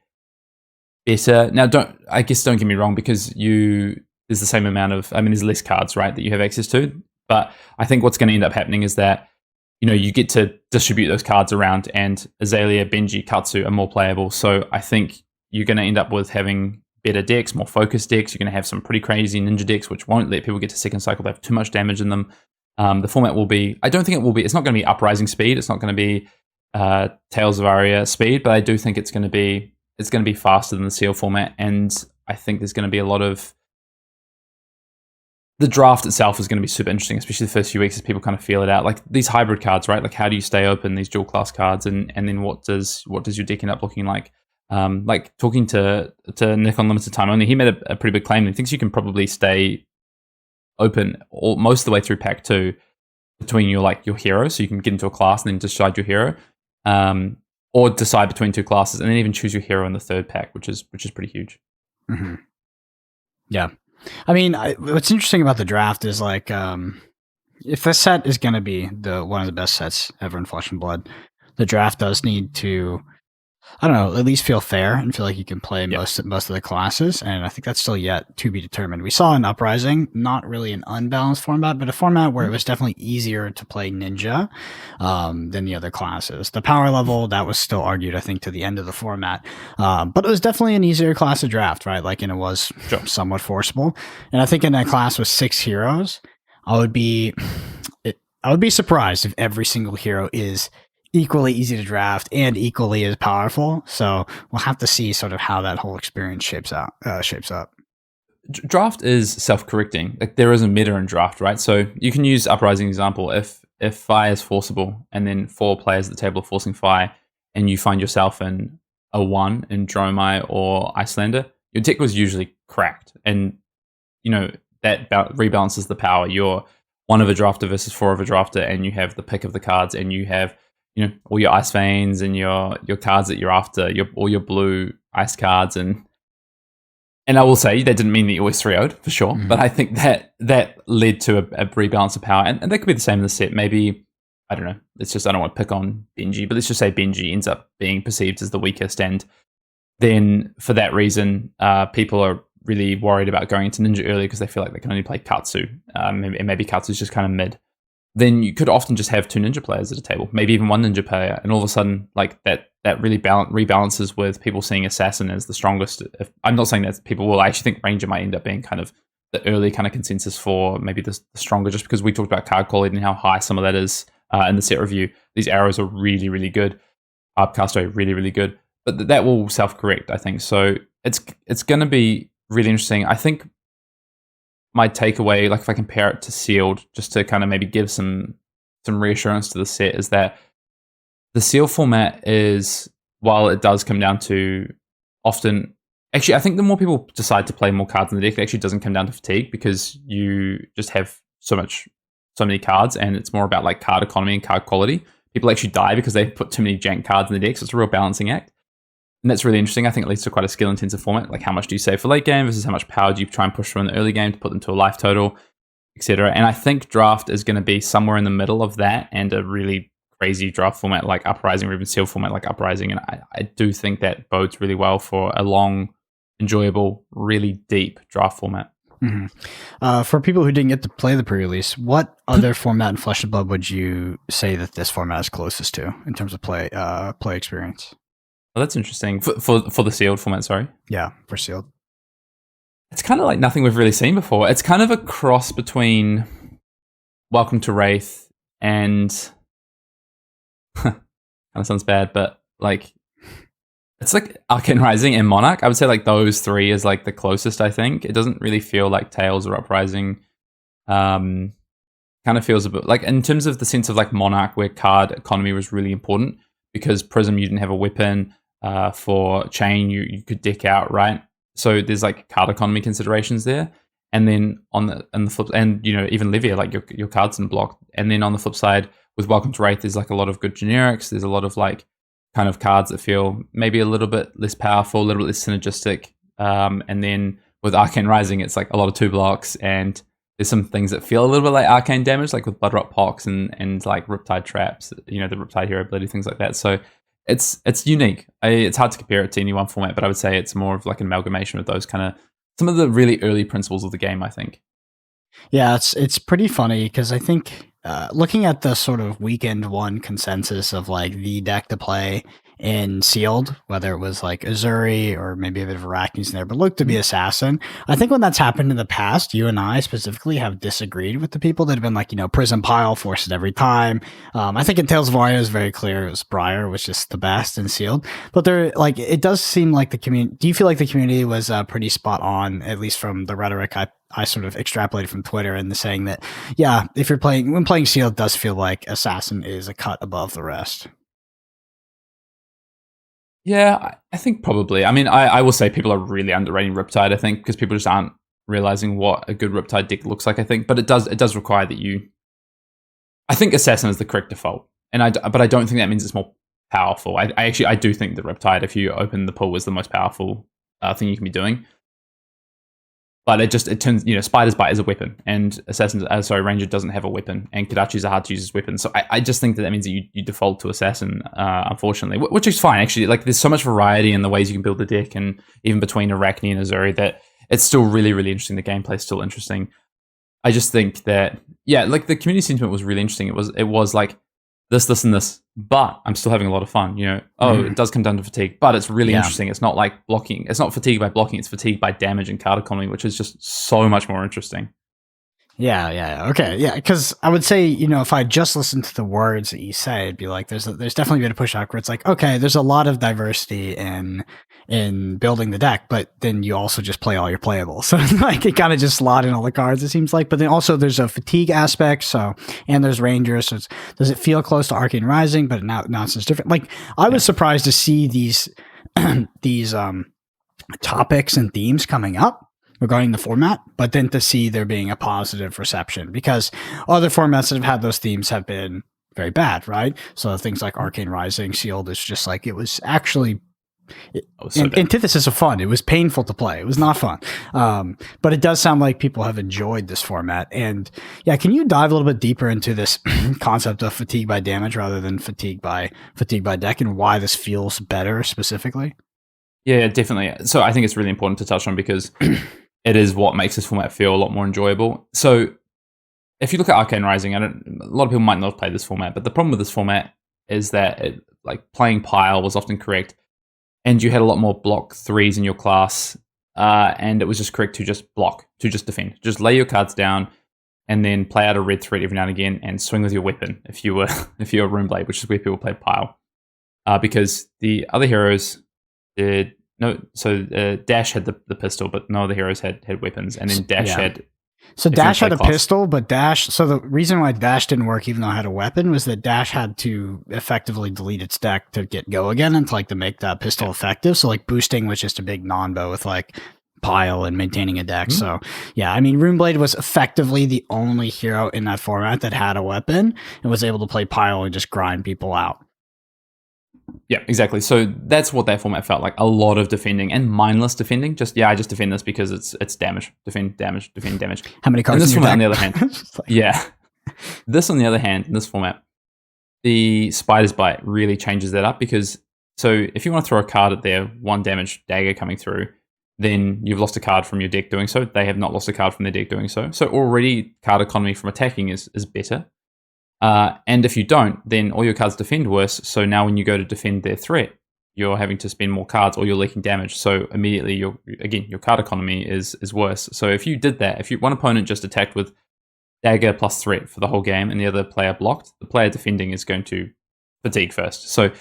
better. Now, don't get me wrong, because there's the same amount of, there's less cards, right, that you have access to. But I think what's going to end up happening is that, you get to distribute those cards around, and Azalea, Benji, Katsu are more playable. So I think you're going to end up with having better decks, more focused decks. You're going to have some pretty crazy ninja decks, which won't let people get to second cycle. They have too much damage in them. The format will be, I don't think it will be, it's not going to be Uprising speed. It's not going to be Tales of Aria speed, but I do think it's going to be faster than the Seal format. And I think there's going to be a lot of, the draft itself is going to be super interesting, especially the first few weeks as people kind of feel it out. Like these hybrid cards, right? Like how do you stay open, these dual class cards, and then what does your deck end up looking like? Like talking to Nick on Limited Time Only, he made a pretty big claim. He thinks you can probably stay open most of the way through pack 2 between your hero, so you can get into a class and then decide your hero, or decide between 2 classes and then even choose your hero in the 3rd pack, which is pretty huge. Mm-hmm. Yeah. What's interesting about the draft is if the set is going to be one of the best sets ever in Flesh and Blood, the draft does need to, I don't know, at least feel fair and feel like you can play most of the classes. And I think that's still yet to be determined. We saw in Uprising, not really an unbalanced format, but a format where it was definitely easier to play Ninja than the other classes. The power level, that was still argued, I think, to the end of the format. But it was definitely an easier class to draft, right? And it was somewhat forcible. And I think in that class with 6 heroes, I would be surprised if every single hero is equally easy to draft and equally as powerful. So we'll have to see sort of how that whole experience shapes up. Draft is self-correcting. Like there is a meta in draft, right? So you can use Uprising example. If Fi is forcible and then 4 players at the table are forcing Fi, and you find yourself in a 1 in Dromai or Icelander, your deck was usually cracked, and that rebalances the power. You're 1 of a drafter versus 4 of a drafter, and you have the pick of the cards, and you have all your Ice Veins and your cards that you're after, all your blue ice cards, and I will say that didn't mean that you always 3-0'd for sure, but I think that led to a rebalance of power, and that could be the same in the set. Maybe, I don't know, I don't want to pick on Benji, but let's just say Benji ends up being perceived as the weakest, and then for that reason, people are really worried about going into Ninja early because they feel like they can only play Katsu, and maybe Katsu's just kind of mid. Then you could often just have 2 Ninja players at a table, maybe even 1 Ninja player, and all of a sudden, that really rebalances with people seeing Assassin as the strongest. I'm not saying that people will. I actually think Ranger might end up being kind of the early kind of consensus for maybe the stronger, just because we talked about card quality and how high some of that is in the set review. These arrows are really, really good. Arbcasto, really, really good. But that will self-correct, I think. So it's going to be really interesting. I think my takeaway, if I compare it to Sealed, just to kind of maybe give some reassurance to the set, is that the Seal format is, while it does come down to often, actually, I think the more people decide to play more cards in the deck, it actually doesn't come down to fatigue, because you just have so many cards, and it's more about card economy and card quality. People actually die because they put too many jank cards in the deck, so it's a real balancing act. And that's really interesting. I think it leads to quite a skill-intensive format. How much do you save for late game versus how much power do you try and push through in the early game to put them to a life total, etc. And I think draft is going to be somewhere in the middle of that and a really crazy draft format like Uprising, or even Seal format like Uprising. And I do think that bodes really well for a long, enjoyable, really deep draft format. Mm-hmm. For people who didn't get to play the pre-release, what other format in Flesh and Blood would you say that this format is closest to in terms of play experience? Well, that's interesting. For the Sealed format, sorry. Yeah, for Sealed. It's kind of like nothing we've really seen before. It's kind of a cross between Welcome to Wraith and kind of sounds bad, but like it's like Arcane Rising and Monarch. I would say like those three is like the closest. I think it doesn't really feel like Tales or Uprising. Kind of feels a bit like in terms of the sense of like Monarch, where card economy was really important because Prism you didn't have a weapon. For Chain you could deck out, right? So there's like card economy considerations there. And then on the flip, and even Livia, like your cards in block. And then on the flip side, with Welcome to Wraith, there's like a lot of good generics. There's a lot of like kind of cards that feel maybe a little bit less powerful, a little bit less synergistic. And then with Arcane Rising, it's like a lot of 2 blocks, and there's some things that feel a little bit like arcane damage, like with Bloodrot Pox and like Riptide Traps, the Riptide Hero ability, things like that. So it's unique. It's hard to compare it to any one format, but I would say it's more of like an amalgamation of those kind of some of the really early principles of the game, I think. Yeah, it's pretty funny because I think looking at the sort of weekend one consensus of like the deck to play in Sealed, whether it was like Azuri or maybe a bit of Arachnes in there, but looked to be Assassin. I think when that's happened in the past, you and I specifically have disagreed with the people that have been like, Prism Pile forces every time. I think in Tales of Aria is very clear it was Briar was just the best in Sealed. But there, like, it does seem like the community. Do you feel like the community was pretty spot on, at least from the rhetoric I sort of extrapolated from Twitter and the saying that, yeah, if you're when playing Sealed, it does feel like Assassin is a cut above the rest. Yeah, I think probably. I mean, I will say people are really underrating Riptide, I think, because people just aren't realizing what a good Riptide deck looks like, I think. But it does require that you... I think Assassin is the correct default. But I don't think that means it's more powerful. I do think that Riptide, if you open the pool, is the most powerful thing you can be doing. But it turns, Spider's Bite is a weapon, and Ranger doesn't have a weapon, and Kodachis are hard to use as weapons. So I just think that means that you default to Assassin, unfortunately, which is fine, actually. Like, there's so much variety in the ways you can build the deck, and even between Arachne and Azuri, that it's still really, really interesting. The gameplay is still interesting. I just think that, yeah, like, the community sentiment was really interesting. It was like, this, and this, but I'm still having a lot of fun. It does come down to fatigue, but it's really interesting. It's not like blocking. It's not fatigue by blocking. It's fatigue by damage and card economy, which is just so much more interesting. Yeah. Okay. Yeah. Because I would say, if I just listened to the words that you say, it'd be like, there's definitely been a pushback where it's like, okay, there's a lot of diversity in building the deck, but then you also just play all your playables. So like it kind of just slot in all the cards, it seems like. But then also there's a fatigue aspect. So, and there's Rangers. So does it feel close to Arcane Rising? But now it's just different. Like, I was surprised to see these topics and themes coming up regarding the format, but then to see there being a positive reception, because other formats that have had those themes have been very bad, right? So things like Arcane Rising, Sealed is just like, it was actually antithesis of fun. It was painful to play. It was not fun. But it does sound like people have enjoyed this format. And yeah, can you dive a little bit deeper into this concept of fatigue by damage rather than fatigue by deck, and why this feels better specifically? Yeah, definitely. So I think it's really important to touch on, because it is what makes this format feel a lot more enjoyable. So if you look at Arcane Rising, a lot of people might not play this format, but the problem with this format is that playing Pile was often correct, and you had a lot more block 3s in your class, and it was just correct to just block, to just defend. Just lay your cards down, and then play out a red threat every now and again, and swing with your weapon if you were Runeblade, which is where people played Pile. Because the other heroes did... No, so Dash had the pistol, but no other heroes had weapons, and then Dash had... So Dash had a pistol, but so the reason why Dash didn't work even though it had a weapon was that Dash had to effectively delete its deck to get go again, and to make that pistol effective. So boosting was just a big non-bow with Pile and maintaining a deck. So yeah, I mean, Runeblade was effectively the only hero in that format that had a weapon and was able to play Pile and just grind people out. Yeah, exactly. So that's what that format felt like. A lot of defending and mindless defending. I just defend this because it's damage. Defend damage. How many cards? And this in your format, deck? on the other hand, yeah. This, on the other hand, in this format, the Spider's Bite really changes that up, because so if you want to throw a card at their 1 damage dagger coming through, then you've lost a card from your deck doing so. They have not lost a card from their deck doing so. So already card economy from attacking is better. And if you don't, then all your cards defend worse. So now when you go to defend their threat, you're having to spend more cards, or you're leaking damage. So immediately, your card economy is worse. So if you did that, if one opponent just attacked with dagger plus threat for the whole game, and the other player blocked, the player defending is going to fatigue first. So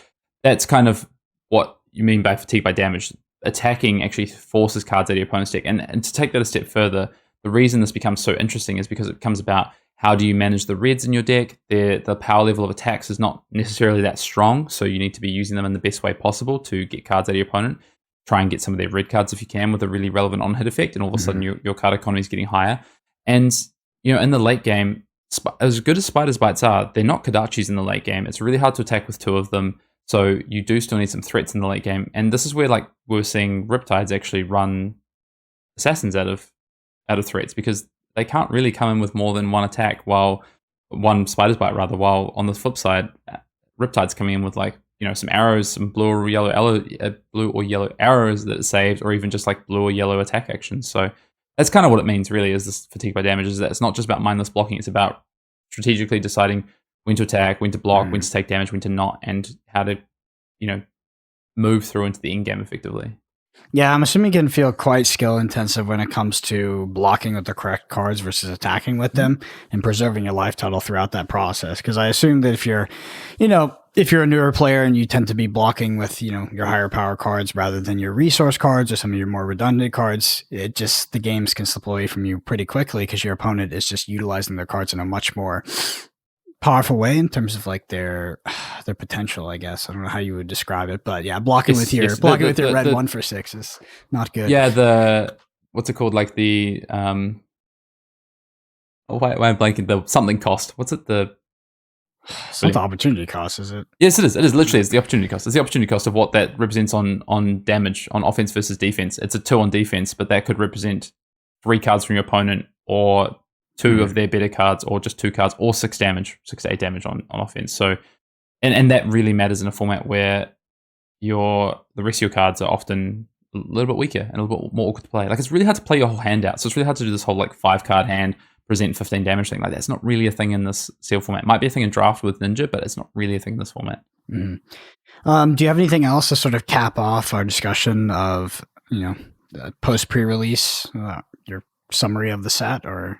that's kind of what you mean by fatigue by damage. Attacking actually forces cards out of your opponent's deck. And to take that a step further, the reason this becomes so interesting is because it comes about how do you manage the reds in your deck. The power level of attacks is not necessarily that strong, so you need to be using them in the best way possible to get cards out of your opponent. Try and get some of their red cards if you can with a really relevant on-hit effect, and all of a sudden your card economy is getting higher. And in the late game, as good as Spider's Bites are, they're not Kodachis in the late game. It's really hard to attack with 2 of them, so you do still need some threats in the late game. And this is where we're seeing Riptides actually run Assassins out of threats, because they can't really come in with more than one attack, while one Spider's Bite rather, while on the flip side, Riptide's coming in with some arrows, some blue or yellow arrows that are saved, or even just blue or yellow attack actions. So that's kind of what it means, really, is this fatigue by damage, is that it's not just about mindless blocking, it's about strategically deciding when to attack, when to block, when to take damage, when to not, and how to, move through into the end game effectively. Yeah, I'm assuming it can feel quite skill intensive when it comes to blocking with the correct cards versus attacking with them and preserving your life total throughout that process. Because I assume that if you're a newer player and you tend to be blocking with, your higher power cards rather than your resource cards or some of your more redundant cards, the games can slip away from you pretty quickly because your opponent is just utilizing their cards in a much more powerful way in terms of their potential, I guess. I don't know how you would describe it, but yeah, blocking with your red 1-for-6 is not good. Yeah, what's it called? Why am I blanking? The something cost. What's it? It's not the opportunity cost, is it? Yes, it is. It is literally it's the opportunity cost. It's the opportunity cost of what that represents on damage, on offense versus defense. It's a 2 on defense, but that could represent 3 cards from your opponent, or 2 of their better cards, or just 2 cards, or 6 to 8 damage on offense. So, and that really matters in a format where the rest of your cards are often a little bit weaker and a little bit more awkward to play. It's really hard to play your whole hand out. So it's really hard to do this whole 5-card hand, present 15 damage thing. That's not really a thing in this sealed format. It might be a thing in draft with Ninja, but it's not really a thing in this format. Do you have anything else to sort of cap off our discussion of, post pre-release, your summary of the set, or?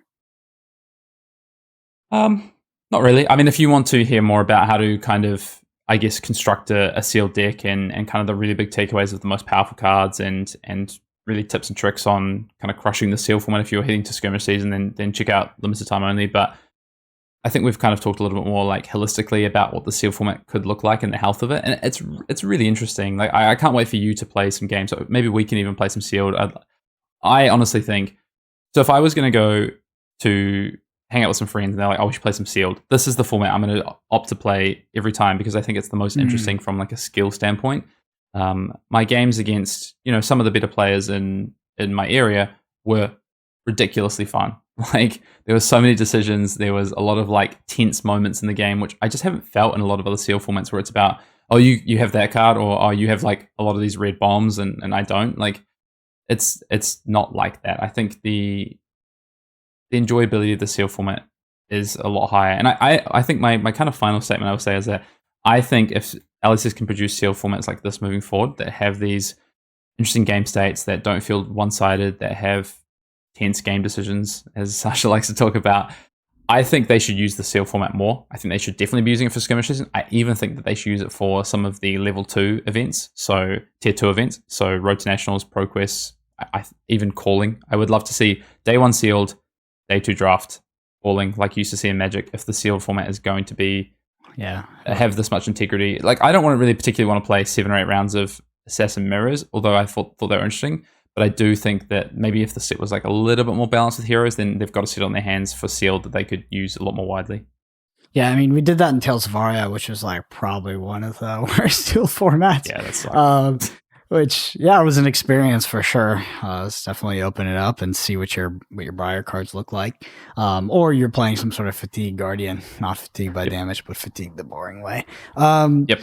Not really. I mean, if you want to hear more about how to kind of, I guess, construct a sealed deck and kind of the really big takeaways of the most powerful cards and really tips and tricks on kind of crushing the seal format if you're heading to skirmish season, then check out Limited Time Only. But I think we've kind of talked a little bit more holistically about what the seal format could look like and the health of it. And it's really interesting. I can't wait for you to play some games. So maybe we can even play some sealed. I honestly think, so if I was going to go to hang out with some friends and they're like, oh, we should play some sealed, this is the format I'm going to opt to play every time, because I think it's the most interesting from a skill standpoint. My games against some of the better players in my area were ridiculously fun. There were so many decisions, there was a lot of tense moments in the game, which I just haven't felt in a lot of other seal formats, where it's about, oh, you have that card, or oh, you have a lot of these red bombs and I don't. It's not like that. I think the enjoyability of the seal format is a lot higher. And I think my kind of final statement I would say is that I think if LSS can produce seal formats like this moving forward, that have these interesting game states, that don't feel one-sided, that have tense game decisions, as Sasha likes to talk about, I think they should use the seal format more. I think they should definitely be using it for skirmishes. I even think that they should use it for some of the level 2 events, so tier 2 events, so Road to Nationals, ProQuest, even calling. I would love to see day 1 sealed, day 2 draft, calling like you used to see in Magic, if the sealed format is going to be have this much integrity. I don't really particularly want to play 7 or 8 rounds of Assassin Mirrors, although I thought they were interesting. But I do think that maybe if the set was a little bit more balanced with heroes, then they've got a set on their hands for sealed that they could use a lot more widely. Yeah, I mean, we did that in Tales of Aria, which was probably one of the worst sealed formats. Yeah, that's which was an experience for sure. Let's definitely open it up and see what your Briar cards look like. Or you're playing some sort of Fatigue Guardian, not Fatigue by damage, but Fatigue the boring way. The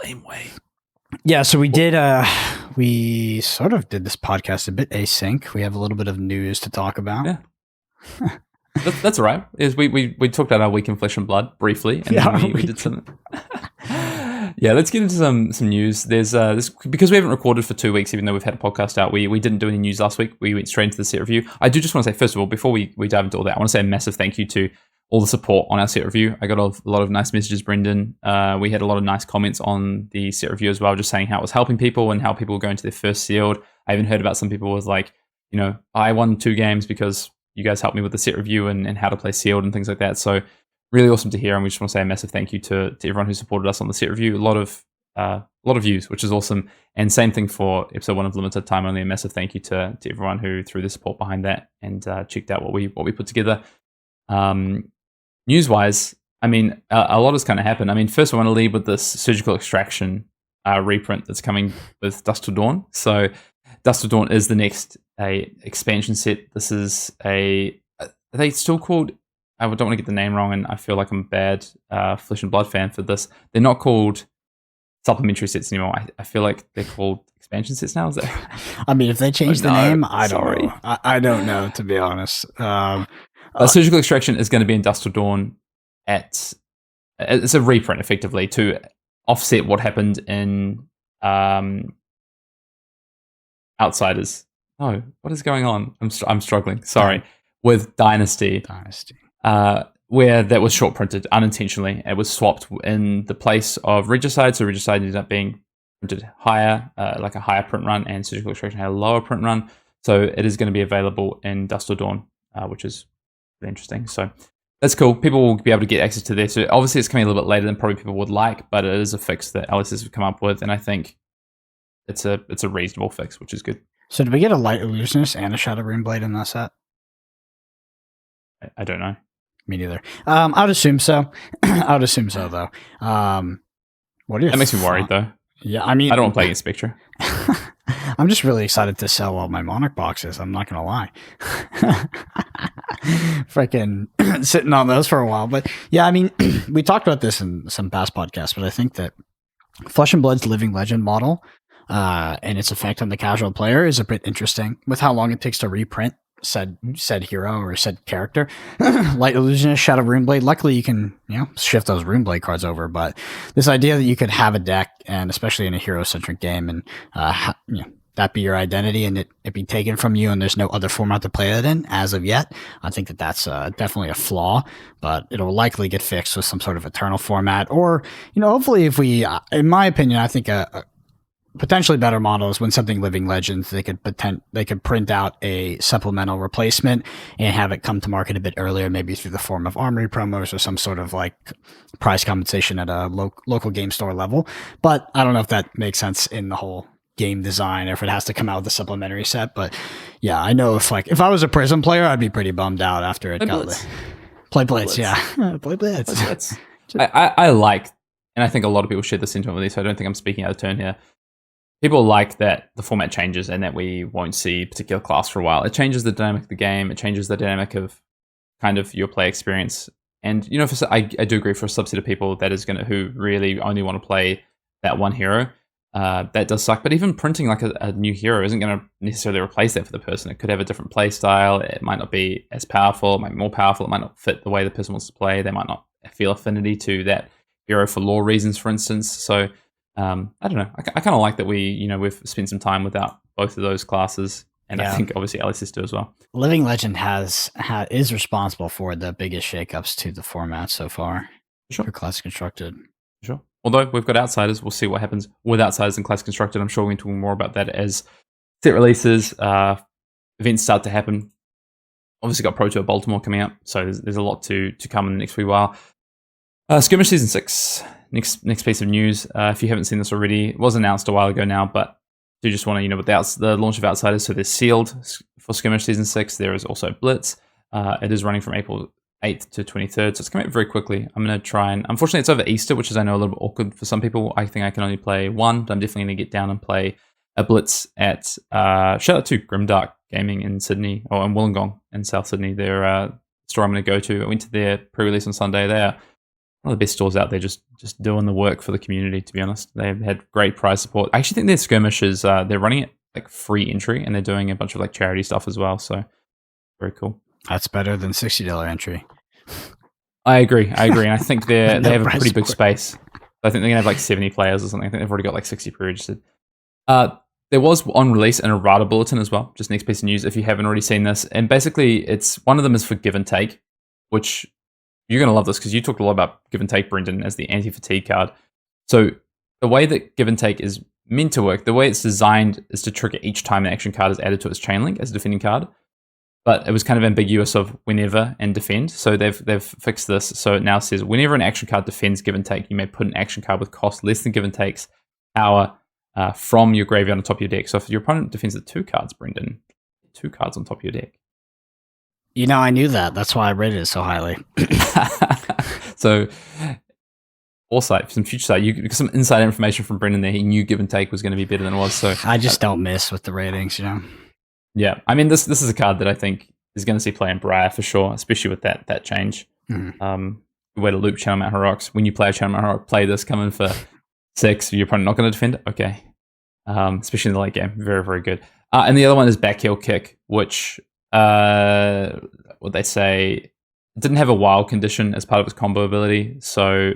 lame way. Yeah, so we did. We sort of did this podcast a bit async. We have a little bit of news to talk about. Yeah, that's all right. We talked about our week in Flesh and Blood briefly, and then we did some. Yeah, let's get into some news. There's this, because we haven't recorded for 2 weeks, even though we've had a podcast out. We didn't do any news last week. We went straight into the set review. I do just want to say, first of all, before we dive into all that, I want to say a massive thank you to all the support on our set review. I got a lot of nice messages, Brendan. We had a lot of nice comments on the set review as well, just saying how it was helping people and how people were going to their first sealed. I even heard about some people was like, I won 2 games because you guys helped me with the set review and how to play sealed and things like that. So really awesome to hear. And we just want to say a massive thank you to everyone who supported us on the set review. A lot of views, which is awesome. And same thing for episode 1 of Limited Time Only. A massive thank you to everyone who threw the support behind that and checked out what we put together. News-wise, I mean, a lot has kind of happened. I mean, first I want to lead with this Surgical Extraction reprint that's coming with Dusk Till Dawn. So Dusk Till Dawn is the next expansion set. This is are they still called, I don't want to get the name wrong and I feel like I'm a bad Flesh and Blood fan for this. They're not called supplementary sets anymore. I feel like they're called expansion sets now. Is that? I mean, if they change the name, I don't know. I don't know, to be honest. Surgical Extraction is going to be in Dusk Till Dawn it's a reprint effectively to offset what happened in Outsiders. Oh, what is going on? I'm struggling. Sorry. With Dynasty. Where that was short printed unintentionally. It was swapped in the place of Regicide. So Regicide ended up being printed higher, like a higher print run, and Surgical Extraction had a lower print run. So it is going to be available in Dusk Till Dawn, which is interesting. So that's cool. People will be able to get access to this. So obviously it's coming a little bit later than probably people would like, but it is a fix that LSS have come up with, and I think it's a reasonable fix, which is good. So did we get a Light Illusionist and a Shadow Rune Blade in that set? I don't know. Me neither. I would assume so. I would assume so, though. What are your That makes me worried, though. Yeah, I mean, I don't want to play against Spectra. I'm just really excited to sell all my Monarch boxes. I'm not gonna lie. Freaking sitting on those for a while, but yeah, I mean, we talked about this in some past podcasts, but I think that Flesh and Blood's Living Legend model and its effect on the casual player is a bit interesting with how long it takes to reprint said hero or said character. Light Illusionist, Shadow Runeblade. Luckily, you can shift those Runeblade cards over. But this idea that you could have a deck, and especially in a hero-centric game, and that be your identity, and it be taken from you, and there's no other format to play it in as of yet. I think that's definitely a flaw, but it'll likely get fixed with some sort of eternal format, or hopefully, if we, in my opinion, I think a potentially better model is when something Living Legends, they could print out a supplemental replacement and have it come to market a bit earlier, maybe through the form of armory promos or some sort of like price compensation at a local game store level. But I don't know if that makes sense in the whole game design or if it has to come out with a supplementary set. But yeah, I know if I was a Prism player, I'd be pretty bummed out after it got Play Blitz. Yeah. Play Blitz. I like, and I think a lot of people share the sentiment with this, so I don't think I'm speaking out of turn here. People like that the format changes and that we won't see a particular class for a while. It changes the dynamic of the game. It changes the dynamic of kind of your play experience. And I do agree for a subset of people that is who really only want to play that one hero. That does suck. But even printing like a new hero isn't going to necessarily replace that for the person. It could have a different play style. It might not be as powerful. It might be more powerful. It might not fit the way the person wants to play. They might not feel affinity to that hero for lore reasons, for instance. So I don't know. I kind of like that we've spent some time without both of those classes, and I think obviously LSS do as well. Living Legend is responsible for the biggest shakeups to the format so far for Classic Constructed. Sure. Although we've got Outsiders, we'll see what happens with Outsiders and Classic Constructed. I'm sure we're going to talk more about that as set releases, events start to happen. Obviously got Pro Tour Baltimore coming up, so there's a lot to come in the next wee while. Skirmish Season 6. Next piece of news. If you haven't seen this already, it was announced a while ago now, but do just want to, with the launch of Outsiders, so they're sealed for Skirmish Season 6. There is also Blitz. It is running from April 8th to 23rd, so it's coming out very quickly. I'm going to try and, unfortunately, it's over Easter, which is, I know, a little bit awkward for some people. I think I can only play one, but I'm definitely going to get down and play a Blitz at, shout out to Grimdark Gaming in Sydney, or in Wollongong in South Sydney. They're a store I'm going to go to. I went to their pre-release on Sunday. They're one of the best stores out there, just doing the work for the community, to be honest. They've had great prize support. I actually think their skirmishes, they're running it like free entry, and they're doing a bunch of like charity stuff as well. So very cool. That's better than $60 entry. I agree. And I think they have a pretty big space. I think they're going to have like 70 players or something. I think they've already got like 60 pre-registered. There was on release an errata bulletin as well, just next piece of news if you haven't already seen this. And basically, one of them is for give and take, which you're going to love this because you talked a lot about Give and Take, Brendan, as the anti-fatigue card. So the way that Give and Take is meant to work, the way it's designed is to trigger each time an action card is added to its chain link as a defending card. But it was kind of ambiguous of whenever and defend. So they've fixed this. So it now says whenever an action card defends Give and Take, you may put an action card with cost less than Give and Take's power from your graveyard on top of your deck. So if your opponent defends with 2 cards, Brendan, 2 cards on top of your deck. You know, I knew that. That's why I rated it so highly. So foresight, some future sight, some inside information from Brendan there. He knew Give and Take was going to be better than it was. So I just don't miss with the ratings, you know. Yeah, I mean, this is a card that I think is going to see play in Briar for sure, especially with that change. Mm-hmm. Way to loop Channel Mount Heroics. When you play a Channel Mount Heroic, play this, come in for 6, you're probably not going to defend it. Okay. Especially in the late game. Very, very good. And the other one is Backheel Kick, which, what they say, didn't have a wild condition as part of its combo ability. So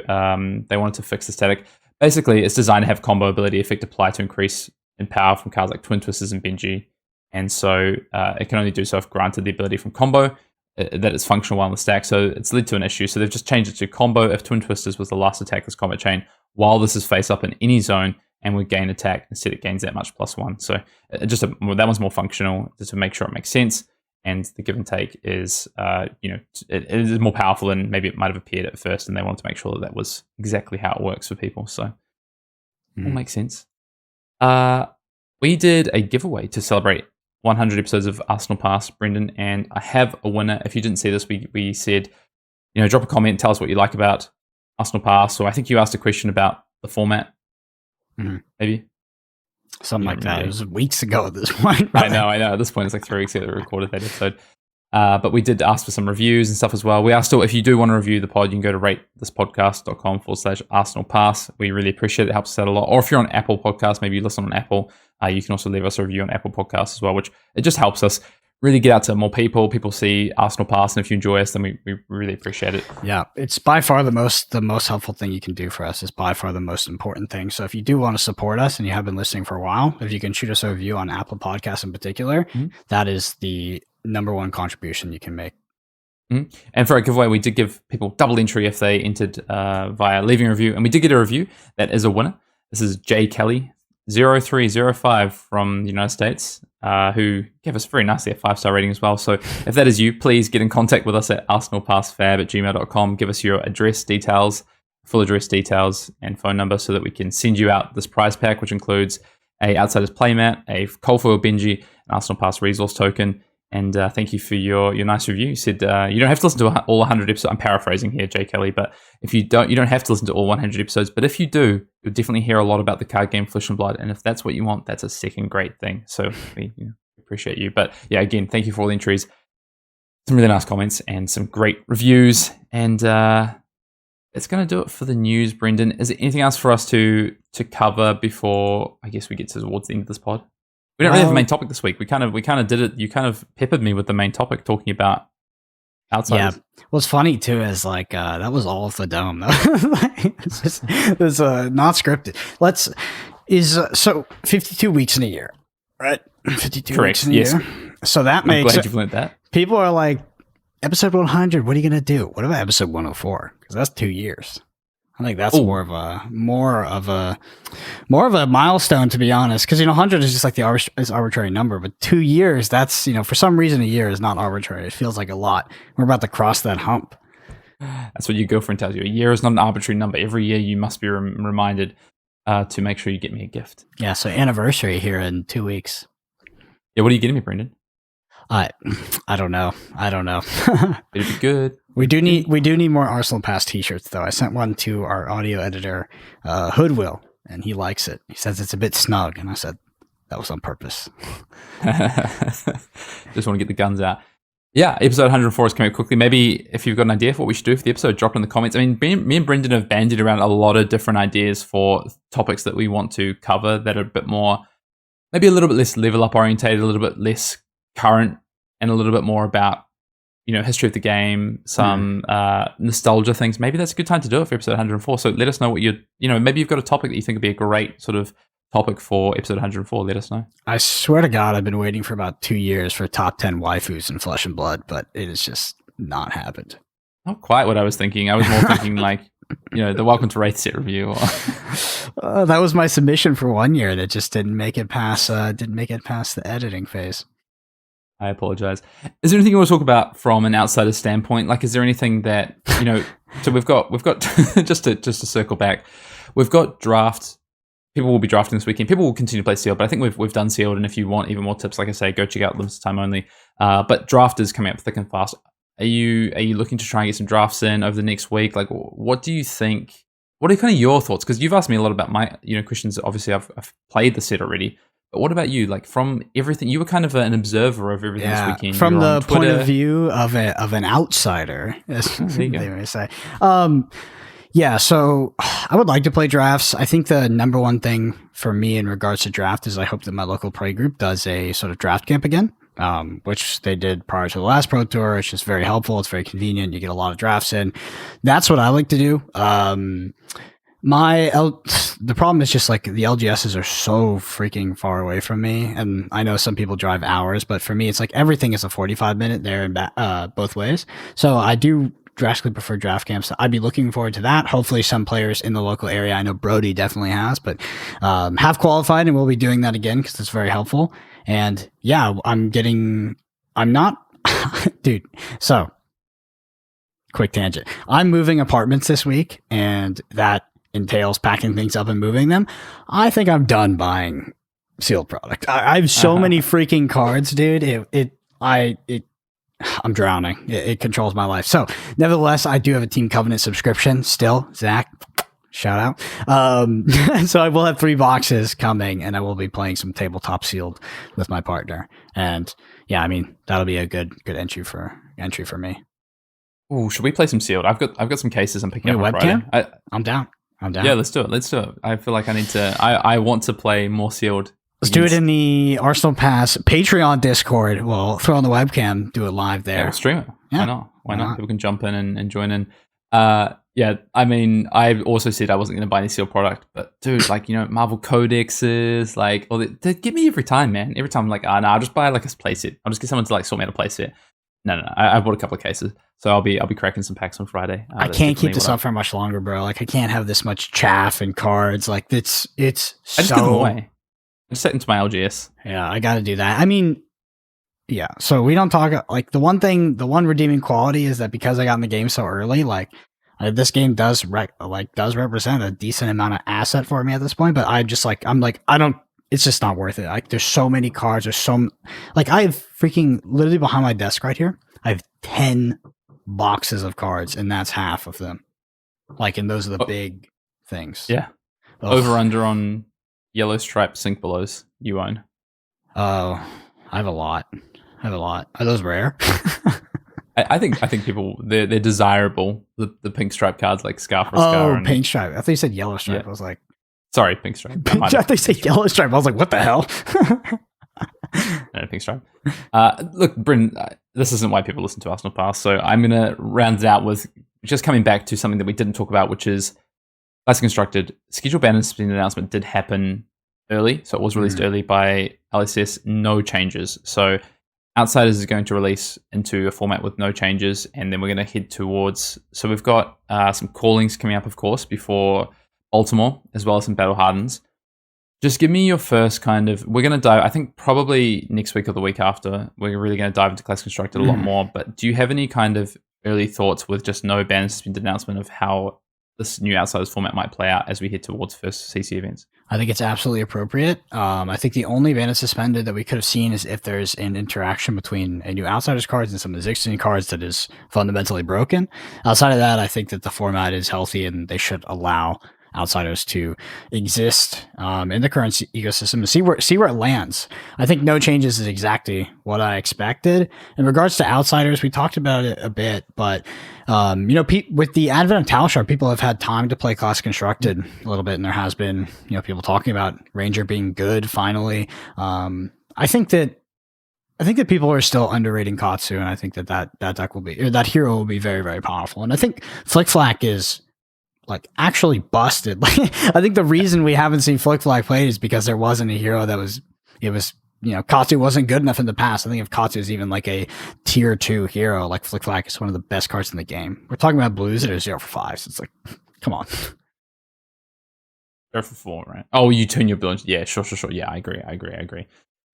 they wanted to fix the static. Basically, it's designed to have combo ability effect apply to increase in power from cards like Twin Twisters and Benji. And so it can only do so if granted the ability from combo that it's functional while in the stack. So it's led to an issue. So they've just changed it to combo if Twin Twisters was the last attack this combat chain while this is face up in any zone and would gain attack. Instead, it gains that much +1. So that one's more functional just to make sure it makes sense. And the Give and Take is, it is more powerful than maybe it might have appeared at first. And they wanted to make sure that was exactly how it works for people. So it all makes sense. We did a giveaway to celebrate 100 episodes of Arsenal Pass, Brendan, and I have a winner. If you didn't see this, we said, drop a comment, tell us what you like about Arsenal Pass. So I think you asked a question about the format, maybe? Something like that. It was weeks ago at this point. I know. At this point, it's like 3 weeks ago that we recorded that episode. But we did ask for some reviews and stuff as well. We are still, if you do want to review the pod, you can go to ratethispodcast.com/Arsenal Pass. We really appreciate it. It helps us out a lot. Or if you're on Apple Podcasts, maybe you listen on Apple, you can also leave us a review on Apple Podcasts as well, which it just helps us really get out to more people. People see Arsenal Pass, and if you enjoy us, then we really appreciate it. Yeah, it's by far the most helpful thing you can do for us. It's by far the most important thing. So if you do want to support us and you have been listening for a while, if you can shoot us a review on Apple Podcasts in particular, that is the number one contribution you can make. And for our giveaway, we did give people double entry if they entered via leaving a review, and we did get a review that is a winner. This is Jay Kelly 0305 from the United States, who gave us very nicely a 5-star rating as well. So if that is you, please get in contact with us at arsenalpassfab@gmail.com. Give us your address details, full address details, and phone number so that we can send you out this prize pack, which includes a Outsiders playmat, a Coalfoil Benji, an Arsenal Pass resource token. And thank you for your nice review. You said you don't have to listen to all 100 episodes. I'm paraphrasing here, Jay Kelly, but if you don't have to listen to all 100 episodes. But if you do, you'll definitely hear a lot about the card game Flesh and Blood. And if that's what you want, that's a second great thing. So we appreciate you. But yeah, again, thank you for all the entries. Some really nice comments and some great reviews. And it's going to do it for the news, Brendan. Is there anything else for us to cover before I guess we get towards the end of this pod? We don't really have a main topic this week. We kind of did it. You kind of peppered me with the main topic, talking about Outsiders. Yeah. What's funny too is that was all off the dome though. It's not scripted. So 52 weeks in a year, right? 52 weeks in a year. So that makes. I'm glad you've learned that. People are like, episode 100. What are you gonna do? What about episode 104? Because that's 2 years. I think that's more of a milestone, to be honest. Because 100 is just like the arbitrary number, but 2 years, that's for some reason a year is not arbitrary. It feels like a lot. We're about to cross that hump. That's what your girlfriend tells you. A year is not an arbitrary number. Every year you must be reminded to make sure you get me a gift. Yeah. So anniversary here in 2 weeks. Yeah. What are you getting me, Brendan? I don't know. It'd be good. We do need more Arsenal Pass t-shirts though. I sent one to our audio editor, Hoodwill, and he likes it. He says it's a bit snug, and I said that was on purpose. Just want to get the guns out. Yeah, episode 104 is coming up quickly. Maybe if you've got an idea for what we should do for the episode, drop it in the comments. I mean, me and Brendan have bandied around a lot of different ideas for topics that we want to cover that are a bit more, maybe a little bit less level up orientated, a little bit less current, and a little bit more about history of the game, some nostalgia things. Maybe that's a good time to do it for episode 104. So let us know what maybe you've got a topic that you think would be a great sort of topic for episode 104. Let us know. I swear to God, I've been waiting for about 2 years for top 10 waifus in Flesh and Blood, but it has just not happened. Not quite what I was thinking. I was more thinking like, the Welcome to Wraith set review. That was my submission for 1 year that just didn't make it past the editing phase. I apologize. Is there anything you want to talk about from an outsider's standpoint? Like, is there anything that, so we've got just to circle back, we've got drafts. People will be drafting this weekend. People will continue to play sealed, but I think we've done sealed. And if you want even more tips, like I say, go check out limited time only. But draft is coming up thick and fast. Are you looking to try and get some drafts in over the next week? Like, what do you think? What are kind of your thoughts? Because you've asked me a lot about my, questions. Obviously, I've played the set already. But what about you? Like, from everything, you were kind of an observer of everything this weekend. From the point of view of an outsider, as they may say. Yeah, so I would like to play drafts. I think the number one thing for me in regards to draft is I hope that my local play group does a sort of draft camp again, which they did prior to the last Pro Tour. It's just very helpful. It's very convenient. You get a lot of drafts in. That's what I like to do. The problem is just like the LGSs are so freaking far away from me, and I know some people drive hours, but for me, it's like everything is a 45-minute there and both ways. So I do drastically prefer draft camps. I'd be looking forward to that. Hopefully some players in the local area, I know Brody definitely has, but have qualified, and we'll be doing that again because it's very helpful. And yeah, dude, so quick tangent. I'm moving apartments this week, and that entails packing things up and moving them. I think I'm done buying sealed product. I have so many freaking cards, dude. I'm drowning. It controls my life. So nevertheless, I do have a Team Covenant subscription still. Zach, shout out. So I will have 3 boxes coming, and I will be playing some tabletop sealed with my partner. And yeah, I mean, that'll be a good entry for me. Oh, should we play some sealed? I've got some cases I'm picking up on webcam? Friday. I'm down. Yeah, let's do it. I feel like I want to play more sealed. Let's do it in the Arsenal Pass Patreon Discord. We'll throw on the webcam, do it live there. Yeah, we'll stream it. Yeah. Why not? People can jump in and join in. Yeah, I mean, I also said I wasn't going to buy any sealed product, but dude, like, Marvel Codexes, like, they get me every time, man. Every time I'm like, I'll just buy like a playset. I'll just get someone to like sort me out a playset. No. I bought a couple of cases, so I'll be cracking some packs on Friday. I can't keep this up for much longer, bro. Like, I can't have this much chaff and cards. Like, it's I just give them away. I just set into my LGS. Yeah, I got to do that. I mean, yeah. So we don't talk like the one redeeming quality is that because I got in the game so early, like this game does represent a decent amount of asset for me at this point. But it's just not worth it. Like, there's so many cards. I have freaking literally behind my desk right here, I have 10 boxes of cards, and that's half of them. Like, and those are the big things. Yeah. Ugh. Over under on yellow striped sync belows you own. Oh, I have a lot. Are those rare? I think people they're desirable. The pink stripe cards like Scarf or Scar. Oh, pink stripe. I thought you said yellow stripe. Yeah. I was like, sorry, pink stripe. I thought you said yellow stripe. I was like, what the hell? No, pink stripe. Look, Bryn, this isn't why people listen to Arsenal Pass, so I'm going to round it out with just coming back to something that we didn't talk about, which is Classic Constructed. Schedule ban announcement did happen early, so it was released early by LSS. No changes. So Outsiders is going to release into a format with no changes, and then we're going to head towards... So we've got some callings coming up, of course, before Baltimore, as well as some Battle Hardens. Just give me your first kind of... We're going to dive... I think probably next week or the week after, we're really going to dive into Classic Constructed a lot more, but do you have any kind of early thoughts with just no ban suspended announcement of how this new Outsiders format might play out as we head towards first CC events? I think it's absolutely appropriate. I think the only ban suspended that we could have seen is if there's an interaction between a new Outsiders cards and some of the existing cards that is fundamentally broken. Outside of that, I think that the format is healthy and they should allow Outsiders to exist in the current ecosystem and see where it lands. I think no changes is exactly what I expected. In regards to Outsiders, we talked about it a bit, but with the advent of Talishar, people have had time to play Classic Constructed a little bit, and there has been people talking about Ranger being good finally. I think that people are still underrating Katsu, and I think that deck will be, or that hero will be very, very powerful. And I think Flick Flack is like actually busted. I think the reason we haven't seen Flick Flag played is because there wasn't a hero that was Katsu wasn't good enough in the past. I think if Katsu is even like a tier 2 hero, like Flick Flack is one of the best cards in the game. We're talking about blues that are 0 for 5s. So it's like, come on. 0 for 4, right? Oh, you turn your build. Yeah, sure. Yeah, I agree.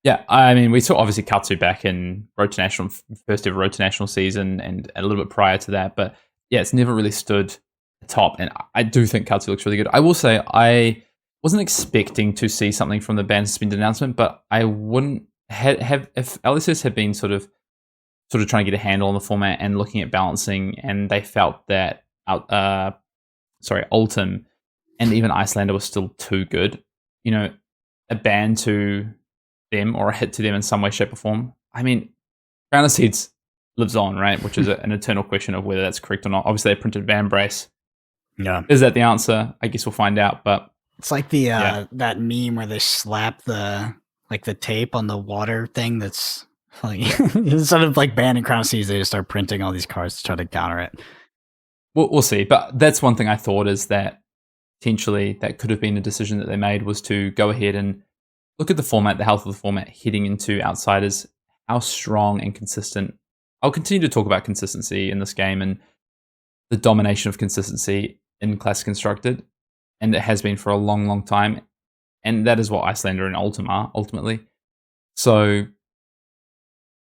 Yeah, I mean, we saw obviously Katsu back in Road to National, first ever Road to National season, and a little bit prior to that. But yeah, it's never really stood top. And I do think Katsu looks really good. I will say I wasn't expecting to see something from the ban suspended announcement, but I wouldn't have if LSS had been sort of trying to get a handle on the format and looking at balancing, and they felt that Ultim and even Icelander was still too good. A ban to them or a hit to them in some way, shape, or form. I mean, Crown of Seeds lives on, right? Which is an eternal question of whether that's correct or not. Obviously, they printed Van Brace. Yeah. Is that the answer? I guess we'll find out. But it's like the that meme where they slap the tape on the water thing. That's like instead of like banning Crown of Seeds, they just start printing all these cards to try to counter it. We'll see. But that's one thing I thought is that potentially that could have been a decision that they made, was to go ahead and look at the format, the health of the format heading into Outsiders, how strong and consistent. I'll continue to talk about consistency in this game and the domination of consistency in Classic Constructed, and it has been for a long, long time. And that is what Icelander and Ultim are, ultimately. So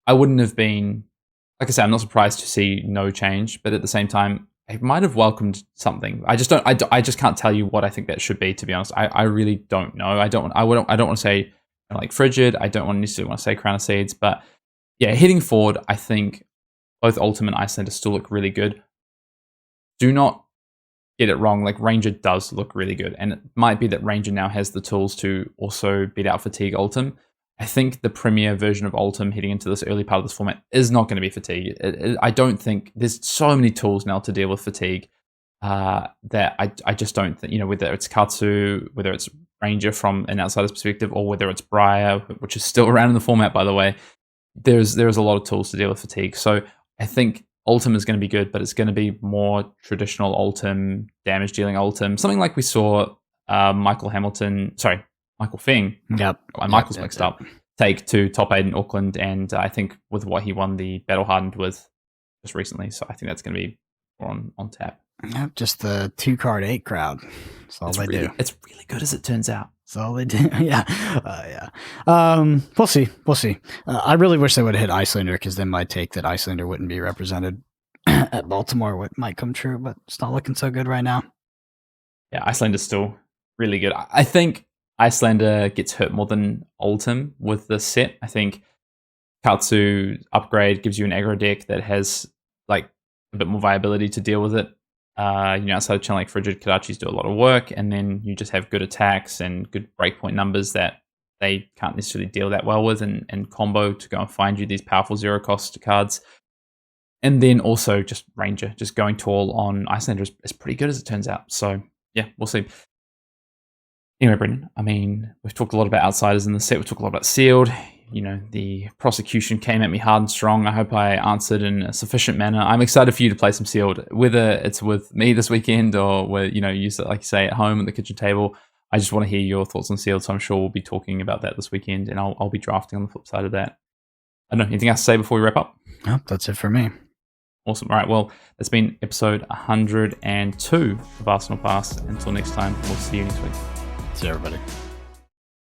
I wouldn't have been, like I said, I'm not surprised to see no change, but at the same time, I might have welcomed something. I just can't tell you what I think that should be, to be honest. I really don't know. I don't want to say like Frigid. I don't necessarily want to say Crown of Seeds, but yeah, heading forward, I think both Ultim and Icelander still look really good. Do not get it wrong. Like Ranger does look really good, and it might be that Ranger now has the tools to also beat out Fatigue Ultim. I think the premier version of Ultim heading into this early part of this format is not going to be Fatigue. I don't think there's so many tools now to deal with Fatigue that I just don't think, whether it's Katsu, whether it's Ranger from an outsider's perspective, or whether it's Briar, which is still around in the format, by the way, there's a lot of tools to deal with Fatigue. So I think Ultim is going to be good, but it's going to be more traditional Ultim, damage dealing Ultim, something like we saw Michael Feng. Yep. Michael's mixed up. Take to top 8 in Auckland, and I think with what he won the Battle Hardened with just recently. So I think that's going to be more on tap. Yep, just the 2-card 8 crowd. That's all they do. It's really good, as it turns out. That's all they do. Yeah. We'll see. I really wish they would have hit Icelander, because then my take that Icelander wouldn't be represented at Baltimore might come true, but it's not looking so good right now. Yeah, Icelander's still really good. I think Icelander gets hurt more than Ultim with this set. I think Katsu upgrade gives you an aggro deck that has like a bit more viability to deal with it. Outside of channel like Frigid, Kadachis do a lot of work, and then you just have good attacks and good breakpoint numbers that they can't necessarily deal that well with, and combo to go and find you these powerful 0 cost cards. And then also just Ranger, just going tall on Icelander is pretty good, as it turns out. So yeah, we'll see. Anyway, Brendan, I mean, we've talked a lot about Outsiders in the set. We've talked a lot about Sealed. The prosecution came at me hard and strong. I hope I answered in a sufficient manner. I'm excited for you to play some Sealed, whether it's with me this weekend or with, you like you say, at home at the kitchen table. I just want to hear your thoughts on Sealed, so I'm sure we'll be talking about that this weekend, and I'll be drafting on the flip side of that. I don't know, anything else to say before we wrap up? Nope, that's it for me. Awesome. All right, well, that's been episode 102 of Arsenal Pass. Until next time, we'll see you next week. See you, everybody.